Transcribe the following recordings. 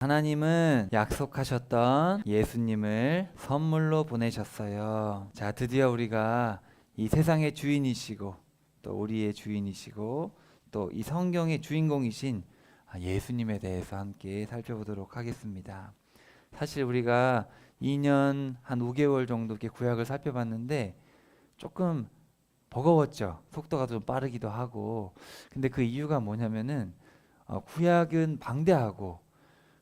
하나님은 약속하셨던 예수님을 선물로 보내셨어요. 자, 드디어 우리가 이 세상의 주인이시고 또 우리의 주인이시고 또 이 성경의 주인공이신 예수님에 대해서 함께 살펴보도록 하겠습니다. 사실 우리가 2년 한 5개월 정도 이렇게 구약을 살펴봤는데 조금 버거웠죠. 속도가 좀 빠르기도 하고. 근데 그 이유가 뭐냐면은 구약은 방대하고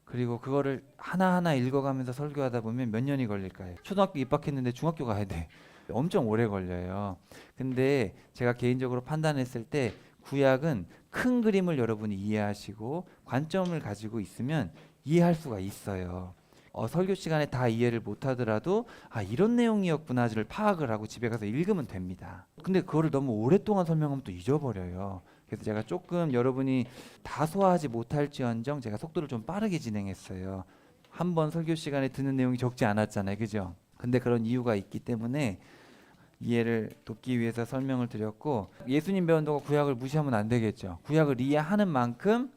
그리고 그거를 하나하나 읽어가면서 설교하다 보면 몇 년이 걸릴까요? 초등학교 입학했는데 중학교 가야 돼. 엄청 오래 걸려요. 근데 제가 개인적으로 판단했을 때 구약은 큰 그림을 여러분이 이해하시고 관점을 가지고 있으면 이해할 수가 있어요. 설교 시간에 다 이해를 못하더라도 이런 내용이었구나를 파악을 하고 집에 가서 읽으면 됩니다. 근데 그거를 너무 오랫동안 설명하면 또 잊어버려요. 그래서 제가 조금 여러분이 다 소화하지 못할지언정 제가 속도를 좀 빠르게 진행했어요. 한 번 설교 시간에 듣는 내용이 적지 않았잖아요. 그죠? 근데 그런 이유가 있기 때문에 이해를 돕기 위해서 설명을 드렸고, 예수님 배운다고 구약을 무시하면 안 되겠죠. 구약을 이해하는 만큼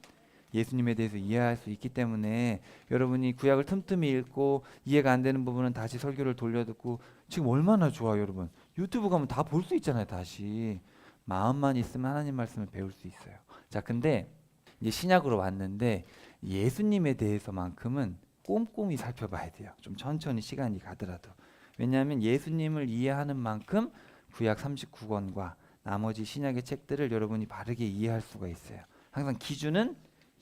예수님에 대해서 이해할 수 있기 때문에 여러분이 구약을 틈틈이 읽고 이해가 안 되는 부분은 다시 설교를 돌려듣고 지금 얼마나 좋아요, 여러분. 유튜브 가면 다 볼 수 있잖아요, 다시. 마음만 있으면 하나님 말씀을 배울 수 있어요. 자, 근데 이제 신약으로 왔는데 예수님에 대해서만큼은 꼼꼼히 살펴봐야 돼요. 좀 천천히 시간이 가더라도. 왜냐하면 예수님을 이해하는 만큼 구약 39권과 나머지 신약의 책들을 여러분이 바르게 이해할 수가 있어요. 항상 기준은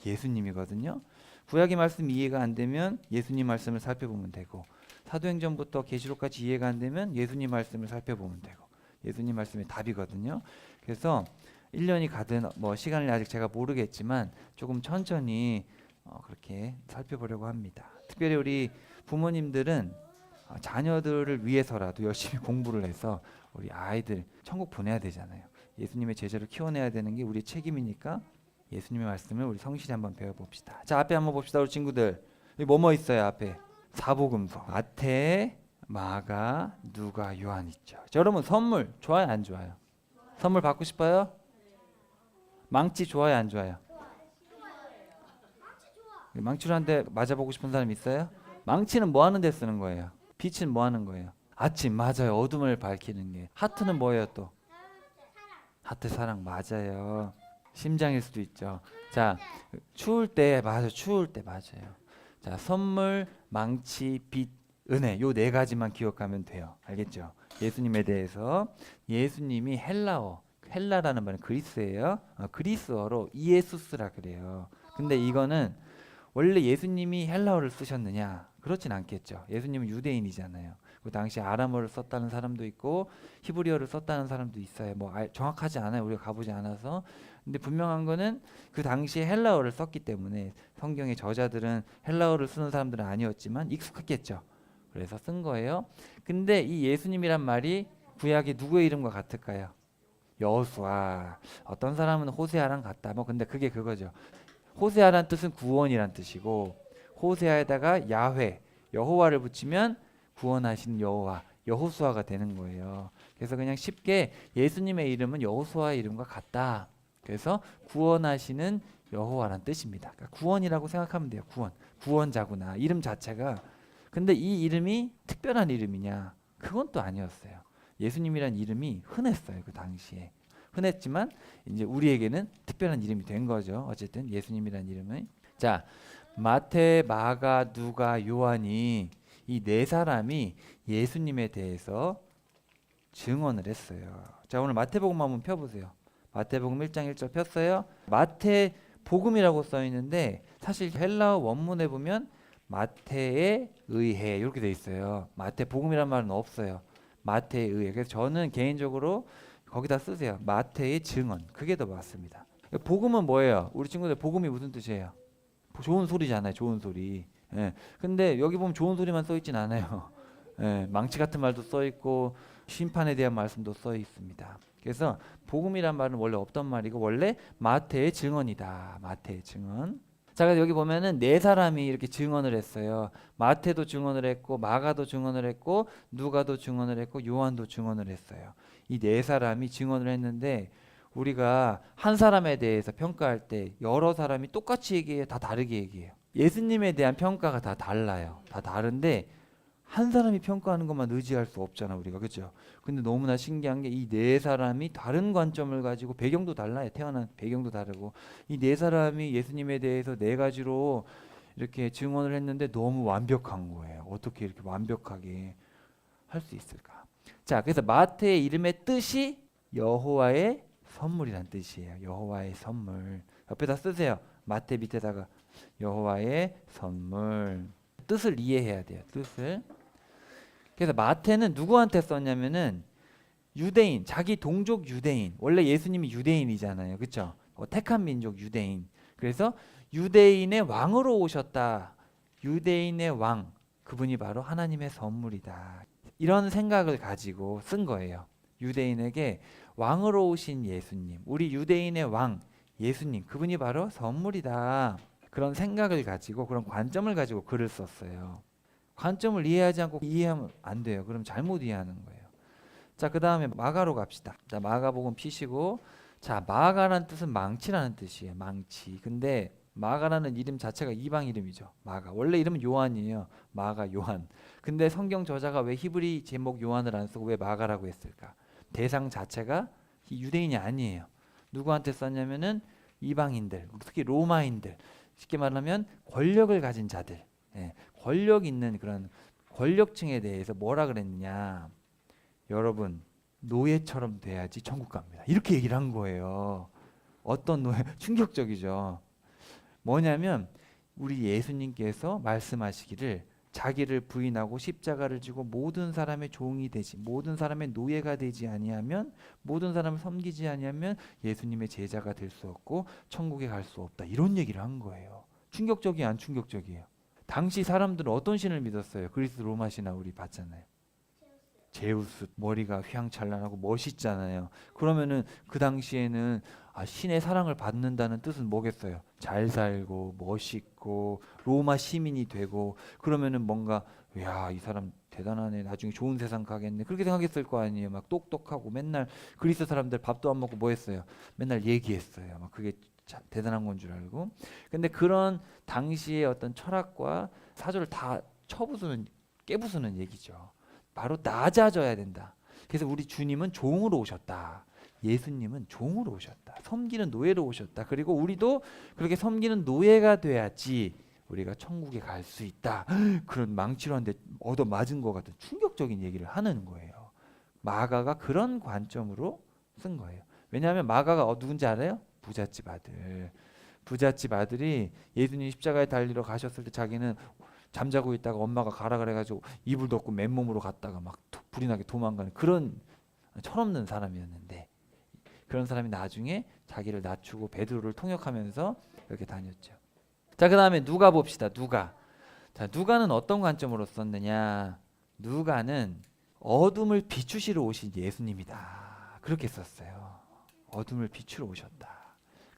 예수님이거든요. 구약의 말씀 이해가 안 되면 예수님 말씀을 살펴보면 되고, 사도행전부터 계시록까지 이해가 안 되면 예수님 말씀을 살펴보면 되고, 예수님 말씀이 답이거든요. 그래서 1년이 가든 뭐 시간을 아직 제가 모르겠지만 조금 천천히 그렇게 살펴보려고 합니다. 특별히 우리 부모님들은 자녀들을 위해서라도 열심히 공부를 해서 우리 아이들 천국 보내야 되잖아요. 예수님의 제자를 키워내야 되는 게 우리의 책임이니까 예수님의 말씀을 우리 성실히 한번 배워봅시다. 자, 앞에 한번 봅시다. 우리 친구들. 여기 뭐뭐 있어요? 앞에 사복음서, 마태, 마가, 누가, 요한 있죠. 자, 여러분 선물 좋아요 안 좋아요? 선물 받고 싶어요? 망치 좋아요 안 좋아요? 망치로 한 대 맞아보고 싶은 사람 있어요? 망치는 뭐 하는 데 쓰는 거예요? 빛은 뭐 하는 거예요? 아침 맞아요. 어둠을 밝히는 게. 하트는 뭐예요 또? 하트 사랑 맞아요. 심장일 수도 있죠. 자, 추울 때 맞아요. 추울 때 맞아요. 자, 선물, 망치, 빛, 은혜 요 네 가지만 기억하면 돼요. 알겠죠? 예수님에 대해서 예수님이 헬라라는 말은 그리스예요. 그리스어로 이에수스라 그래요. 근데 이거는 원래 예수님이 헬라어를 쓰셨느냐? 그렇진 않겠죠. 예수님은 유대인이잖아요. 그 당시 아람어를 썼다는 사람도 있고 히브리어를 썼다는 사람도 있어요. 뭐 정확하지 않아요. 우리가 가보지 않아서. 근데 분명한 거는 그 당시에 헬라어를 썼기 때문에 성경의 저자들은 헬라어를 쓰는 사람들은 아니었지만 익숙했겠죠. 그래서 쓴 거예요. 근데 이 예수님이란 말이 구약의 누구의 이름과 같을까요? 여호수아. 어떤 사람은 호세아랑 같다. 뭐 근데 그게 그거죠. 호세아란 뜻은 구원이란 뜻이고 호세아에다가 야훼, 여호와를 붙이면 구원하시는 여호와, 여호수아가 되는 거예요. 그래서 그냥 쉽게 예수님의 이름은 여호수아의 이름과 같다. 그래서 구원하시는 여호와란 뜻입니다. 그러니까 구원이라고 생각하면 돼요. 구원자구나. 이름 자체가. 근데 이 이름이 특별한 이름이냐? 그건 또 아니었어요. 예수님이란 이름이 흔했어요. 그 당시에. 흔했지만 이제 우리에게는 특별한 이름이 된 거죠. 어쨌든 예수님이란 이름은. 자, 마태, 마가, 누가, 요한이 이 네 사람이 예수님에 대해서 증언을 했어요. 자, 오늘 마태복음 한번 펴보세요. 마태복음 1장 1절 폈어요. 마태복음이라고 써 있는데 사실 헬라어 원문에 보면 마태에 의해 이렇게 돼 있어요. 마태복음이란 말은 없어요. 마태에 의해. 그래서 저는 개인적으로 거기다 쓰세요. 마태의 증언. 그게 더 맞습니다. 복음은 뭐예요? 우리 친구들 복음이 무슨 뜻이에요? 좋은 소리잖아요. 좋은 소리. 예. 근데 여기 보면 좋은 소리만 써 있진 않아요. 예. 망치 같은 말도 써 있고 심판에 대한 말씀도 써 있습니다. 그래서 복음이란 말은 원래 없던 말이고 원래 마태의 증언이다. 마태의 증언. 자, 그래서 여기 보면은 네 사람이 이렇게 증언을 했어요. 마태도 증언을 했고 마가도 증언을 했고 누가도 증언을 했고 요한도 증언을 했어요. 이 네 사람이 증언을 했는데 우리가 한 사람에 대해서 평가할 때 여러 사람이 똑같이 얘기해요? 다 다르게 얘기해요? 예수님에 대한 평가가 다 달라요. 다 다른데 한 사람이 평가하는 것만 의지할 수 없잖아 우리가. 그렇죠? 근데 너무나 신기한 게 이 네 사람이 다른 관점을 가지고 배경도 달라요. 태어난 배경도 다르고 이 네 사람이 예수님에 대해서 네 가지로 이렇게 증언을 했는데 너무 완벽한 거예요. 어떻게 이렇게 완벽하게 할 수 있을까? 자, 그래서 마태의 이름의 뜻이 여호와의 선물이란 뜻이에요. 여호와의 선물. 옆에다 쓰세요. 마태 밑에다가 여호와의 선물. 뜻을 이해해야 돼요. 뜻을. 그래서 마태는 누구한테 썼냐면은 유대인, 자기 동족 유대인. 원래 예수님이 유대인이잖아요. 그렇죠? 택한 민족 유대인. 그래서 유대인의 왕으로 오셨다. 유대인의 왕. 그분이 바로 하나님의 선물이다. 이런 생각을 가지고 쓴 거예요. 유대인에게 왕으로 오신 예수님. 우리 유대인의 왕 예수님. 그분이 바로 선물이다. 그런 생각을 가지고 그런 관점을 가지고 글을 썼어요. 관점을 이해하지 않고 이해하면 안 돼요. 그럼 잘못 이해하는 거예요. 자, 그 다음에 마가로 갑시다. 자, 마가복음 피시고, 자, 마가라는 뜻은 망치라는 뜻이에요. 망치. 근데 마가라는 이름 자체가 이방 이름이죠. 마가. 원래 이름은 요한이에요. 마가 요한. 근데 성경 저자가 왜 히브리 제목 요한을 안 쓰고 왜 마가라고 했을까? 대상 자체가 유대인이 아니에요. 누구한테 썼냐면은 이방인들, 특히 로마인들. 쉽게 말하면 권력을 가진 자들. 예, 권력 있는 그런 권력층에 대해서 뭐라 그랬느냐? 여러분 노예처럼 돼야지 천국 갑니다. 이렇게 얘기를 한 거예요. 어떤 노예? 충격적이죠. 뭐냐면 우리 예수님께서 말씀하시기를 자기를 부인하고 십자가를 지고 모든 사람의 종이 되지, 모든 사람의 노예가 되지 아니하면, 모든 사람을 섬기지 아니하면 예수님의 제자가 될 수 없고 천국에 갈 수 없다. 이런 얘기를 한 거예요. 충격적이 안 충격적이에요? 당시 사람들은 어떤 신을 믿었어요? 그리스 로마 신화 우리 봤잖아요. 제우스. 머리가 휘황찬란하고 멋있잖아요. 그러면은 그 당시에는 신의 사랑을 받는다는 뜻은 뭐겠어요? 잘 살고 멋있고 로마 시민이 되고 그러면은 뭔가 야, 이 사람 대단하네. 나중에 좋은 세상 가겠네. 그렇게 생각했을 거 아니에요. 막 똑똑하고 맨날 그리스 사람들 밥도 안 먹고 뭐 했어요? 맨날 얘기했어요. 막 그게 대단한 건 줄 알고. 근데 그런 당시의 어떤 철학과 사조를 다 쳐부수는 깨부수는 얘기죠. 바로 낮아져야 된다. 그래서 우리 주님은 종으로 오셨다. 예수님은 종으로 오셨다. 섬기는 노예로 오셨다. 그리고 우리도 그렇게 섬기는 노예가 돼야지 우리가 천국에 갈 수 있다. 그런 망치로 한데 얻어 맞은 것 같은 충격적인 얘기를 하는 거예요. 마가가 그런 관점으로 쓴 거예요. 왜냐하면 마가가 누군지 알아요? 부잣집 아들. 부잣집 아들이 예수님 십자가에 달리러 가셨을 때 자기는 잠자고 있다가 엄마가 가라 그래가지고 이불 덮고 맨몸으로 갔다가 막 불이 나게 도망가는 그런 철없는 사람이었는데 그런 사람이 나중에 자기를 낮추고 베드로를 통역하면서 이렇게 다녔죠. 자, 그 다음에 누가 봅시다. 누가. 자, 누가는 어떤 관점으로 썼느냐. 누가는 어둠을 비추시러 오신 예수님이다. 그렇게 썼어요. 어둠을 비추러 오셨다.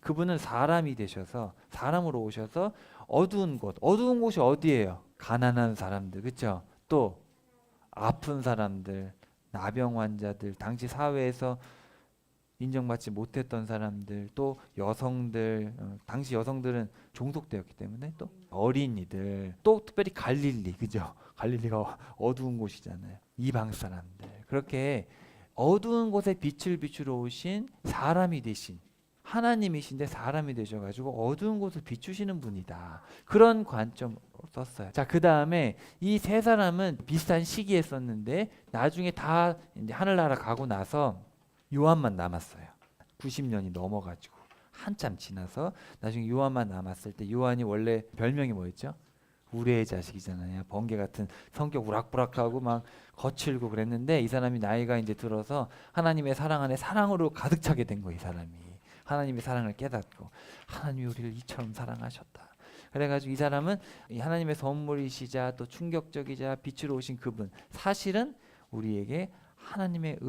그분은 사람이 되셔서 사람으로 오셔서 어두운 곳. 어두운 곳이 어디예요? 가난한 사람들. 그렇죠? 또 아픈 사람들, 나병 환자들, 당시 사회에서 인정받지 못했던 사람들, 또 여성들, 당시 여성들은 종속되었기 때문에 또 어린이들, 또 특별히 갈릴리, 그죠? 갈릴리가 어두운 곳이잖아요. 이방 사람들. 그렇게 어두운 곳에 빛을 비추러 오신 사람이 되신 하나님이신데 사람이 되셔가지고 어두운 곳을 비추시는 분이다. 그런 관점으로 썼어요. 자, 그 다음에 이 세 사람은 비슷한 시기에 썼는데 나중에 다 이제 하늘나라 가고 나서 요한만 남았어요. 90년이 넘어가지고 한참 지나서 나중에 요한만 남았을 때 요한이 원래 별명이 뭐였죠? 우레의 자식이잖아요. 번개 같은 성격 우락부락하고 막 거칠고 그랬는데 이 사람이 나이가 이제 들어서 하나님의 사랑 안에 사랑으로 가득 차게 된 거예요. 이 사람이. 하나님의 사랑을 깨닫고 하나님이 우리를 이처럼 사랑하셨다. 그래가지고 이 사람은 이 하나님의 선물이시자 또 충격적이자 빛으로 오신 그분 사실은 우리에게 하나님의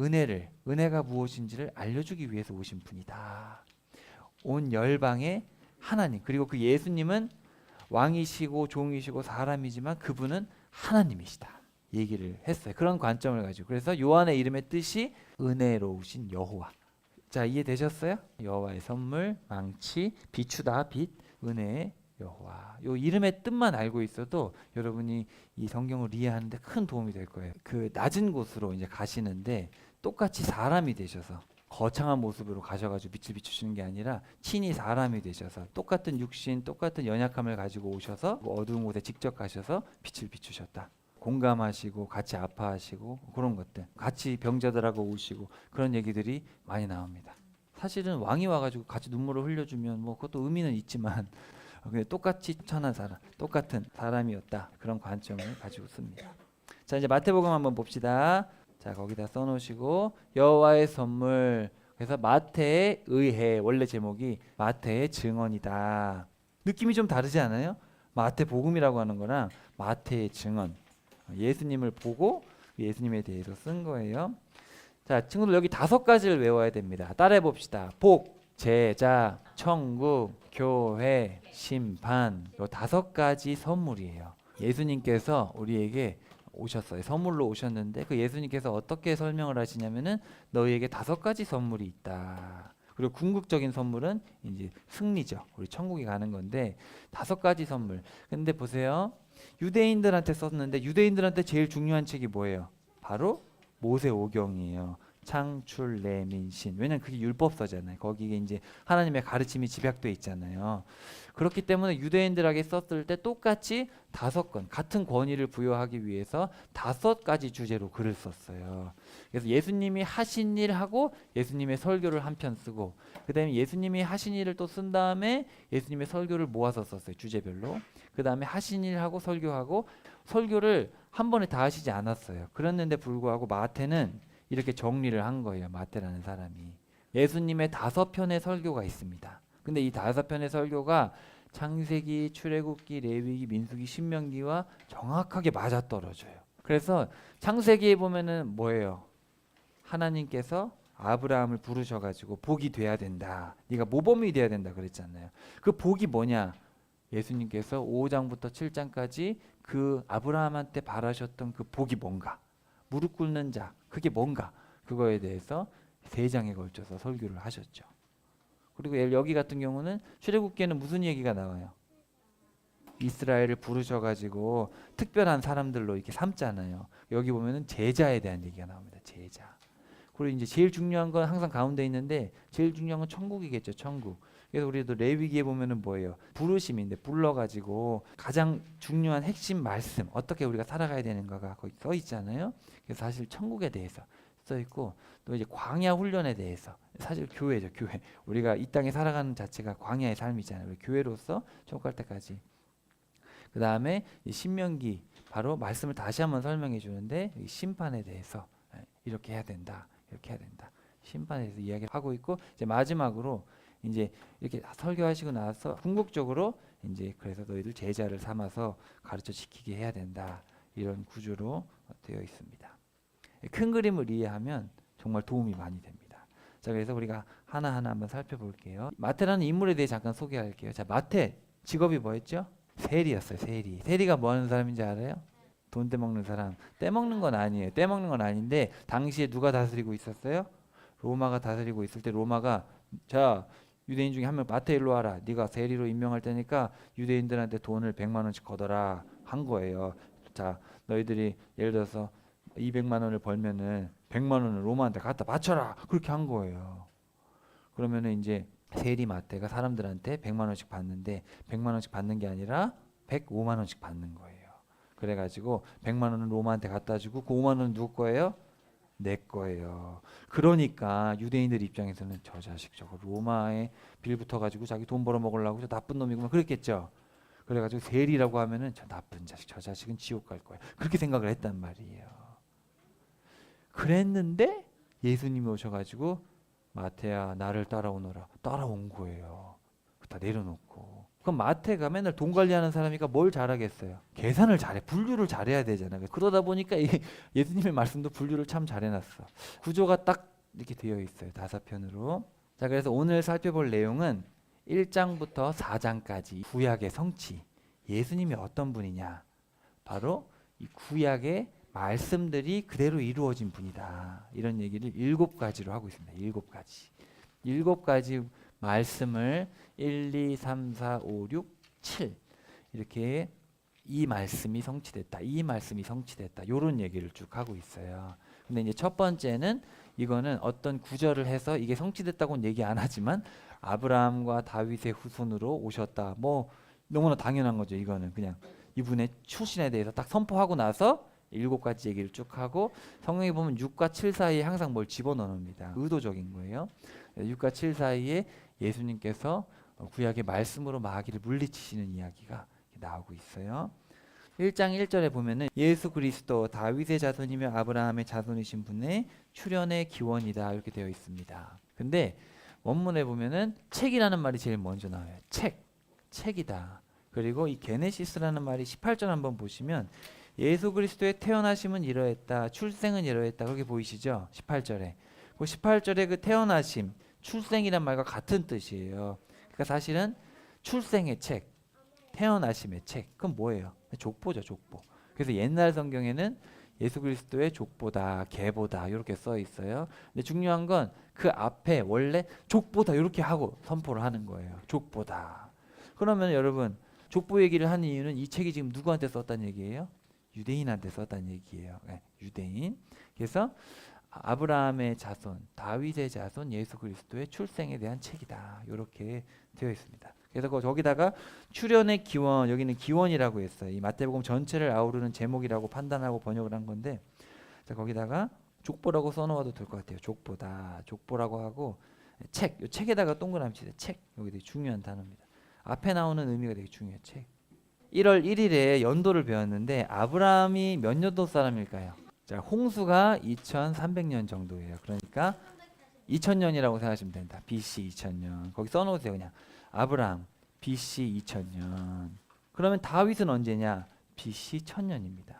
은혜가 무엇인지를 알려주기 위해서 오신 분이다. 온 열방의 하나님 그리고 그 예수님은 왕이시고 종이시고 사람이지만 그분은 하나님이시다. 얘기를 했어요. 그런 관점을 가지고 그래서 요한의 이름의 뜻이 은혜로우신 여호와. 자, 이해되셨어요? 여호와의 선물, 망치, 비추다, 빛, 은혜의 여호와. 요 이름의 뜻만 알고 있어도 여러분이 이 성경을 이해하는데 큰 도움이 될 거예요. 그 낮은 곳으로 이제 가시는데 똑같이 사람이 되셔서 거창한 모습으로 가셔가지고 빛을 비추시는 게 아니라 친히 사람이 되셔서 똑같은 육신, 똑같은 연약함을 가지고 오셔서 어두운 곳에 직접 가셔서 빛을 비추셨다. 공감하시고 같이 아파하시고 그런 것들, 같이 병자들하고 오시고 그런 얘기들이 많이 나옵니다. 사실은 왕이 와가지고 같이 눈물을 흘려주면 뭐 그것도 의미는 있지만 근데 똑같이 천한 사람, 똑같은 사람이었다. 그런 관점을 가지고 씁니다. 자, 이제 마태복음 한번 봅시다. 자, 거기다 써놓으시고 여호와의 선물. 그래서 마태에 의해, 원래 제목이 마태의 증언이다. 느낌이 좀 다르지 않아요? 마태복음이라고 하는 거랑 마태의 증언. 예수님을 보고 예수님에 대해서 쓴 거예요. 자, 친구들 여기 5가지를 외워야 됩니다. 따라해 봅시다. 복, 제자, 천국, 교회, 심판. 요 5가지 선물이에요. 예수님께서 우리에게 오셨어요. 선물로 오셨는데 그 예수님께서 어떻게 설명을 하시냐면은 너희에게 5가지 선물이 있다. 그리고 궁극적인 선물은 이제 승리죠. 우리 천국에 가는 건데 5가지 선물. 근데 보세요. 유대인들한테 썼는데 유대인들한테 제일 중요한 책이 뭐예요? 바로 모세오경이에요. 창출, 레민, 신. 왜냐면 그게 율법서잖아요. 거기에 이제 하나님의 가르침이 집약돼 있잖아요. 그렇기 때문에 유대인들에게 썼을 때 똑같이 5건 같은 권위를 부여하기 위해서 5가지 주제로 글을 썼어요. 그래서 예수님이 하신 일하고 예수님의 설교를 한 편 쓰고 그다음에 예수님이 하신 일을 또 쓴 다음에 예수님의 설교를 모아서 썼어요. 주제별로. 그다음에 하신 일하고 설교하고 설교를 한 번에 다 하시지 않았어요. 그랬는데 불구하고 마태는 이렇게 정리를 한 거예요. 마태라는 사람이. 예수님의 5편의 설교가 있습니다. 근데 이 5편의 설교가 창세기, 출애굽기, 레위기, 민수기, 신명기와 정확하게 맞아떨어져요. 그래서 창세기에 보면은 뭐예요? 하나님께서 아브라함을 부르셔가지고 복이 돼야 된다. 네가 모범이 돼야 된다 그랬잖아요. 그 복이 뭐냐? 예수님께서 5장부터 7장까지 그 아브라함한테 바라셨던 그 복이 뭔가? 무릎 꿇는 자, 그게 뭔가? 그거에 대해서 3장에 걸쳐서 설교를 하셨죠. 그리고 여기 같은 경우는 출애굽기에는 무슨 얘기가 나와요? 이스라엘을 부르셔가지고 특별한 사람들로 이렇게 삼잖아요. 여기 보면은 제자에 대한 얘기가 나옵니다. 제자. 그리고 이제 제일 중요한 건 항상 가운데 있는데 제일 중요한 건 천국이겠죠. 천국. 그래서 우리도 레위기에 보면은 뭐예요? 부르심인데 불러가지고 가장 중요한 핵심 말씀 어떻게 우리가 살아가야 되는가가 거기 써 있잖아요. 그래서 사실 천국에 대해서 써 있고 또 이제 광야 훈련에 대해서 사실 교회죠. 교회. 우리가 이 땅에 살아가는 자체가 광야의 삶이잖아요. 우리 교회로서 천국 갈 때까지. 그 다음에 신명기 바로 말씀을 다시 한번 설명해 주는데 심판에 대해서 이렇게 해야 된다. 이렇게 해야 된다. 심판에 대해서 이야기하고 있고 이제 마지막으로 이제 이렇게 설교하시고 나서 궁극적으로 이제 그래서 너희들 제자를 삼아서 가르쳐 지키게 해야 된다. 이런 구조로 되어 있습니다. 큰 그림을 이해하면 정말 도움이 많이 됩니다. 자, 그래서 우리가 하나하나 한번 살펴볼게요. 마태라는 인물에 대해 잠깐 소개할게요. 자, 마태 직업이 뭐였죠? 세리였어요. 세리. 세리가 뭐 하는 사람인지 알아요? 돈 떼먹는 사람. 떼먹는 건 아니에요. 떼먹는 건 아닌데 당시에 누가 다스리고 있었어요? 로마가 다스리고 있을 때 로마가 자 유대인 중에 한 명 마태 일로 와라. 네가 세리로 임명할 테니까 유대인들한테 돈을 100만 원씩 걷어라 한 거예요. 자 너희들이 예를 들어서 200만 원을 벌면은 100만 원을 로마한테 갖다 바쳐라. 그렇게 한 거예요. 그러면은 이제 세리 마태가 사람들한테 100만 원씩 받는데 100만 원씩 받는 게 아니라 105만 원씩 받는 거예요. 그래가지고 100만 원은 로마한테 갖다 주고 그 5만 원은 누구 거예요? 내 거예요. 그러니까 유대인들 입장에서는 저 자식 저거 로마에 빌붙어가지고 자기 돈 벌어 먹으려고 저 나쁜 놈이구만 그랬겠죠. 그래가지고 세리라고 하면은 저 나쁜 자식 저 자식은 지옥 갈 거야. 그렇게 생각을 했단 말이에요. 그랬는데 예수님이 오셔가지고 마태야 나를 따라오너라. 따라온 거예요. 다 내려놓고. 그럼 마태가 맨날 돈 관리하는 사람이니까 뭘 잘하겠어요? 계산을 잘해. 분류를 잘해야 되잖아요. 그러다 보니까 예수님의 말씀도 분류를 참 잘해놨어. 구조가 딱 이렇게 되어 있어요. 5편으로. 자, 그래서 오늘 살펴볼 내용은 1장부터 4장까지 구약의 성취. 예수님이 어떤 분이냐? 바로 이 구약의 말씀들이 그대로 이루어진 분이다. 이런 얘기를 7가지로 하고 있습니다. 7가지. 7가지 말씀을 1, 2, 3, 4, 5, 6, 7 이렇게 이 말씀이 성취됐다. 이 말씀이 성취됐다. 요런 얘기를 쭉 하고 있어요. 근데 이제 첫 번째는 이거는 어떤 구절을 해서 이게 성취됐다고는 얘기 안 하지만 아브라함과 다윗의 후손으로 오셨다. 뭐 너무나 당연한 거죠. 이거는 그냥 이분의 출신에 대해서 딱 선포하고 나서 7가지 얘기를 쭉 하고 성경에 보면 6과 7 사이에 항상 뭘 집어넣습니다. 의도적인 거예요. 6과 7 사이에 예수님께서 구약의 말씀으로 마귀를 물리치시는 이야기가 나오고 있어요. 1장 1절에 보면은 예수 그리스도 다윗의 자손이며 아브라함의 자손이신 분의 출현의 기원이다 이렇게 되어 있습니다. 근데 원문에 보면은 책이라는 말이 제일 먼저 나와요. 책이다. 그리고 이 게네시스라는 말이 18절 한번 보시면 예수 그리스도의 태어나심은 이러했다. 출생은 이러했다. 그렇게 보이시죠? 18절에. 그 18절에 그 태어나심, 출생이란 말과 같은 뜻이에요. 그러니까 사실은 출생의 책, 태어나심의 책. 그건 뭐예요? 족보죠, 족보. 그래서 옛날 성경에는 예수 그리스도의 족보다, 계보다 이렇게 써 있어요. 근데 중요한 건 그 앞에 원래 족보다 이렇게 하고 선포를 하는 거예요. 족보다. 그러면 여러분 족보 얘기를 하는 이유는 이 책이 지금 누구한테 썼다는 얘기예요? 유대인한테 썼다는 얘기예요. 네, 유대인. 그래서 아브라함의 자손, 다윗의 자손, 예수 그리스도의 출생에 대한 책이다. 이렇게 되어 있습니다. 그래서 저기다가 출현의 기원, 여기는 기원이라고 했어요. 이 마태복음 전체를 아우르는 제목이라고 판단하고 번역을 한 건데, 자 거기다가 족보라고 써놓아도 될 것 같아요. 족보다, 족보라고 하고 책, 이 책에다가 동그라미 치세요. 책, 여기 되게 중요한 단어입니다. 앞에 나오는 의미가 되게 중요해요. 책. 1월 1일에 연도를 배웠는데 아브라함이 몇 년도 사람일까요? 자, 홍수가 2300년 정도예요. 그러니까 2000년이라고 생각하시면 된다. BC 2000년. 거기 써놓으세요. 그냥 아브라함 BC 2000년. 그러면 다윗은 언제냐? BC 1000년입니다.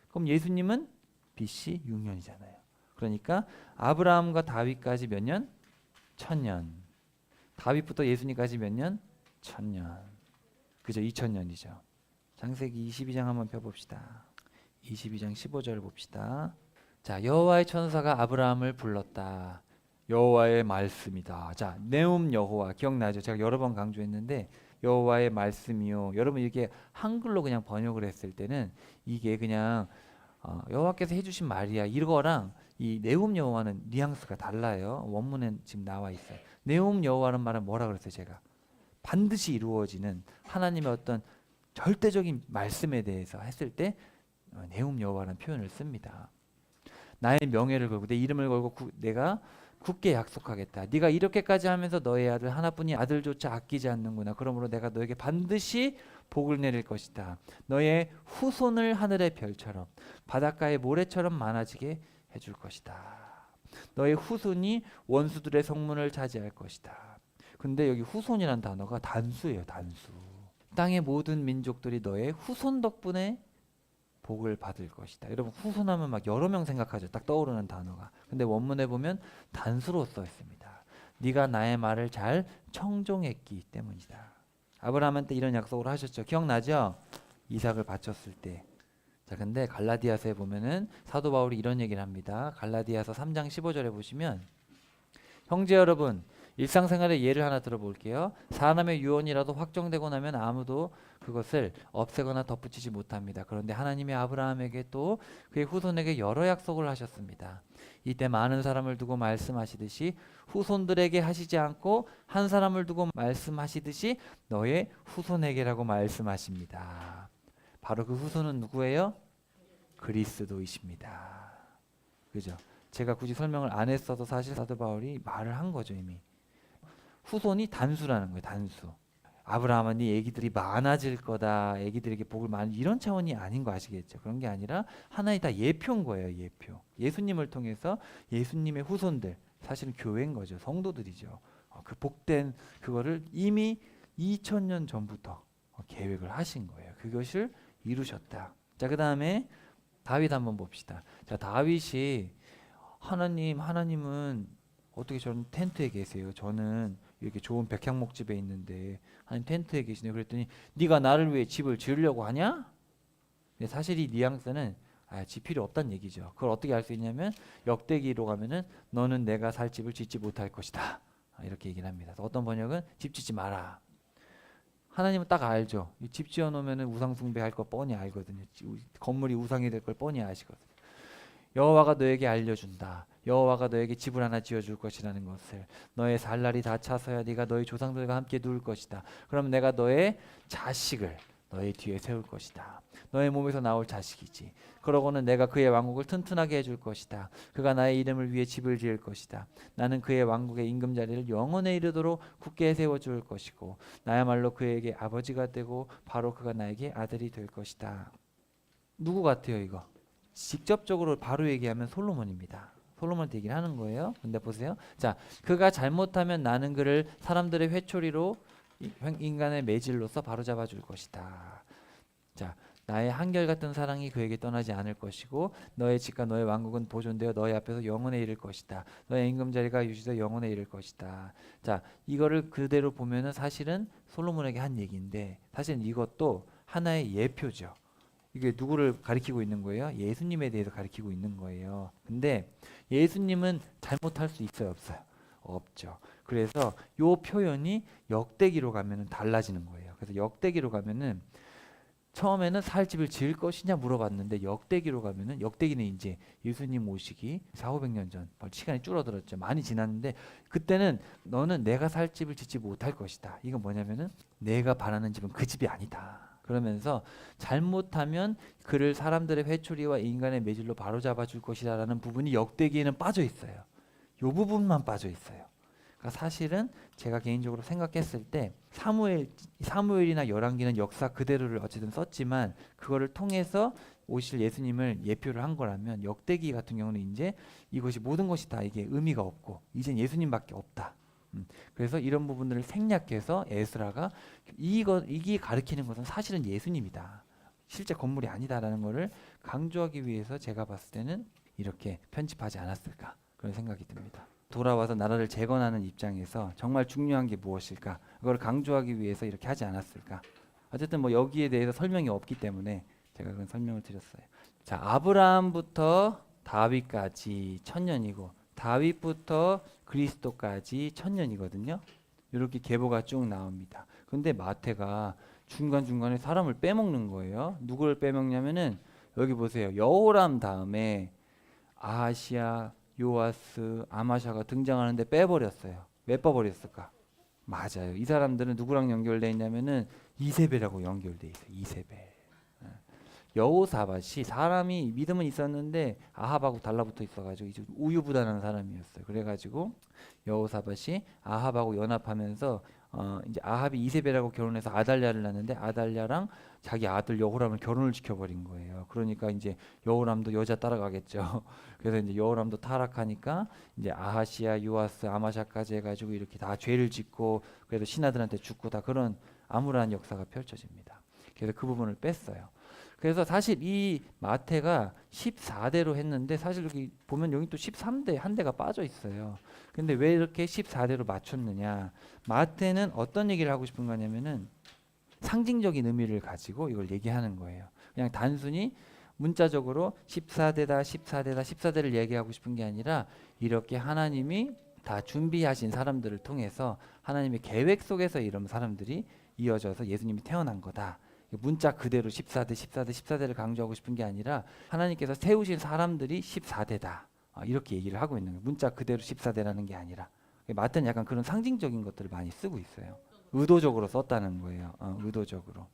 그럼 예수님은 BC 6년이잖아요. 그러니까 아브라함과 다윗까지 몇 년? 1000년. 다윗부터 예수님까지 몇 년? 1000년. 그죠? 2000년이죠. 창세기 22장 한번 펴봅시다. 22장 15절 봅시다. 자, 여호와의 천사가 아브라함을 불렀다. 여호와의 말씀이다. 자, 네움 여호와 기억나죠? 제가 여러 번 강조했는데 여호와의 말씀이요. 여러분 이게 한글로 그냥 번역을 했을 때는 이게 그냥 여호와께서 해주신 말이야. 이거랑 이 네움 여호와는 뉘앙스가 달라요. 원문엔 지금 나와 있어요. 네움 여호와는 말은 뭐라 그랬어요? 제가 반드시 이루어지는 하나님의 어떤 절대적인 말씀에 대해서 했을 때 네움 여호와라는 표현을 씁니다. 나의 명예를 걸고 내 이름을 걸고 내가 굳게 약속하겠다. 네가 이렇게까지 하면서 너의 아들 하나뿐인 아들조차 아끼지 않는구나. 그러므로 내가 너에게 반드시 복을 내릴 것이다. 너의 후손을 하늘의 별처럼 바닷가의 모래처럼 많아지게 해줄 것이다. 너의 후손이 원수들의 성문을 차지할 것이다. 근데 여기 후손이란 단어가 단수예요. 단수. 땅의 모든 민족들이 너의 후손 덕분에 복을 받을 것이다. 여러분 후손하면 막 여러 명 생각하죠. 딱 떠오르는 단어가. 근데 원문에 보면 단수로 써 있습니다. 네가 나의 말을 잘 청종했기 때문이다. 아브라함한테 이런 약속을 하셨죠. 기억나죠? 이삭을 바쳤을 때. 자, 근데 갈라디아서에 보면은 사도 바울이 이런 얘기를 합니다. 갈라디아서 3장 15절에 보시면 형제 여러분 일상생활의 예를 하나 들어볼게요. 사람의 유언이라도 확정되고 나면 아무도 그것을 없애거나 덧붙이지 못합니다. 그런데 하나님이 아브라함에게 또 그의 후손에게 여러 약속을 하셨습니다. 이때 많은 사람을 두고 말씀하시듯이 후손들에게 하시지 않고 한 사람을 두고 말씀하시듯이 너의 후손에게라고 말씀하십니다. 바로 그 후손은 누구예요? 그리스도이십니다. 그죠? 제가 굳이 설명을 안 했어도 사실 사도 바울이 말을 한 거죠 이미. 후손이 단수라는 거예요. 단수. 아브라함은 네 애기들이 많아질 거다. 애기들에게 복을 많이 이런 차원이 아닌 거 아시겠죠? 그런 게 아니라 하나의 다 예표인 거예요. 예표. 예수님을 통해서 예수님의 후손들 사실은 교회인 거죠. 성도들이죠. 그 복된 그거를 이미 2000년 전부터 계획을 하신 거예요. 그것을 이루셨다. 자, 그다음에 다윗 한번 봅시다. 자, 다윗이 하나님은 어떻게 저는 텐트에 계세요? 저는 이렇게 좋은 백향목집에 있는데 하나님 텐트에 계시네. 그랬더니 네가 나를 위해 집을 지으려고 하냐? 근데 사실 이 뉘앙스는 집 필요 없다는 얘기죠. 그걸 어떻게 알 수 있냐면 역대기로 가면은 너는 내가 살 집을 짓지 못할 것이다. 이렇게 얘기를 합니다. 어떤 번역은 집 짓지 마라. 하나님은 딱 알죠. 이 집 지어놓으면 우상 숭배할 거 뻔히 알거든요. 건물이 우상이 될 걸 뻔히 아시거든요. 여호와가 너에게 알려준다. 여호와가 너에게 집을 하나 지어줄 것이라는 것을. 너의 살 날이 다 차서야 네가 너희 조상들과 함께 누울 것이다. 그럼 내가 너의 자식을 너의 뒤에 세울 것이다. 너의 몸에서 나올 자식이지. 그러고는 내가 그의 왕국을 튼튼하게 해줄 것이다. 그가 나의 이름을 위해 집을 지을 것이다. 나는 그의 왕국의 임금자리를 영원에 이르도록 굳게 세워줄 것이고 나야말로 그에게 아버지가 되고 바로 그가 나에게 아들이 될 것이다. 누구 같아요 이거? 직접적으로 바로 얘기하면 솔로몬입니다. 솔로몬한테 얘기를 하는 거예요. 근데 보세요. 자, 그가 잘못하면 나는 그를 사람들의 회초리로 인간의 매질로서 바로잡아 줄 것이다. 자, 나의 한결같은 사랑이 그에게 떠나지 않을 것이고 너의 집과 너의 왕국은 보존되어 너의 앞에서 영원에 이를 것이다. 너의 임금자리가 유지되어 영원에 이를 것이다. 자, 이거를 그대로 보면은 사실은 솔로몬에게 한 얘기인데 사실은 이것도 하나의 예표죠. 이게 누구를 가리키고 있는 거예요? 예수님에 대해서 가리키고 있는 거예요. 근데 예수님은 잘못할 수 있어요, 없어요? 없죠. 그래서 요 표현이 역대기로 가면은 달라지는 거예요. 그래서 역대기로 가면은 처음에는 살 집을 지을 것이냐 물어봤는데 역대기로 가면은 역대기는 이제 예수님 오시기 4,500년 전 시간이 줄어들었죠. 많이 지났는데 그때는 너는 내가 살 집을 짓지 못할 것이다. 이건 뭐냐면은 내가 바라는 집은 그 집이 아니다. 그러면서 잘못하면 그를 사람들의 회초리와 인간의 매질로 바로잡아 줄 것이라는 부분이 역대기에는 빠져 있어요. 요 부분만 빠져 있어요. 그러니까 사실은 제가 개인적으로 생각했을 때 사무엘이나 열왕기는 역사 그대로를 어쨌든 썼지만 그거를 통해서 오실 예수님을 예표를 한 거라면 역대기 같은 경우는 이제 이것이 모든 것이 다 이게 의미가 없고 이젠 예수님밖에 없다. 그래서 이런 부분들을 생략해서 에스라가 이게 가리키는 것은 사실은 예수님이다. 실제 건물이 아니다라는 것을 강조하기 위해서 제가 봤을 때는 이렇게 편집하지 않았을까 그런 생각이 듭니다. 돌아와서 나라를 재건하는 입장에서 정말 중요한 게 무엇일까? 그걸 강조하기 위해서 이렇게 하지 않았을까? 어쨌든 뭐 여기에 대해서 설명이 없기 때문에 제가 그런 설명을 드렸어요. 자, 아브라함부터 다윗까지 1000년이고 다윗부터 그리스도까지 1000년이거든요. 이렇게 계보가 쭉 나옵니다. 근데 마태가 중간중간에 사람을 빼먹는 거예요. 누구를 빼먹냐면은 여기 보세요. 여호람 다음에 아하시아, 요아스, 아마샤가 등장하는데 빼버렸어요. 왜 빼버렸을까? 맞아요. 이 사람들은 누구랑 연결돼 있냐면은 이세벨하고 연결돼 있어요. 이세벨. 여호사밧이 사람이 믿음은 있었는데 아합하고 달라붙어 있어가지고 이제 우유부단한 사람이었어요. 그래가지고 여호사밧이 아합하고 연합하면서 이제 아합이 이세벨하고 결혼해서 아달랴를 낳는데 아달랴랑 자기 아들 여호람을 결혼을 시켜버린 거예요. 그러니까 이제 여호람도 여자 따라가겠죠. 그래서 이제 여호람도 타락하니까 이제 아하시아, 요아스, 아마샤까지 해가지고 이렇게 다 죄를 짓고 그래도 신하들한테 죽고 다 그런 암울한 역사가 펼쳐집니다. 그래서 그 부분을 뺐어요. 그래서 사실 이 마태가 14대로 했는데 사실 여기 보면 여기 또 13대 한 대가 빠져 있어요. 근데 왜 이렇게 14대로 맞췄느냐? 마태는 어떤 얘기를 하고 싶은 거냐면은 상징적인 의미를 가지고 이걸 얘기하는 거예요. 그냥 단순히 문자적으로 14대다 14대다 14대를 얘기하고 싶은 게 아니라 이렇게 하나님이 다 준비하신 사람들을 통해서 하나님의 계획 속에서 이런 사람들이 이어져서 예수님이 태어난 거다. 문자 그대로 14대, 14대, 14대를 강조하고 싶은 게 아니라 하나님께서 세우신 사람들이 14대다. 이렇게 얘기를 하고 있는 거예요. 문자 그대로 14대라는 게 아니라. 마태는 약간 그런 상징적인 것들을 많이 쓰고 있어요. 의도적으로 썼다는 거예요. 의도적으로.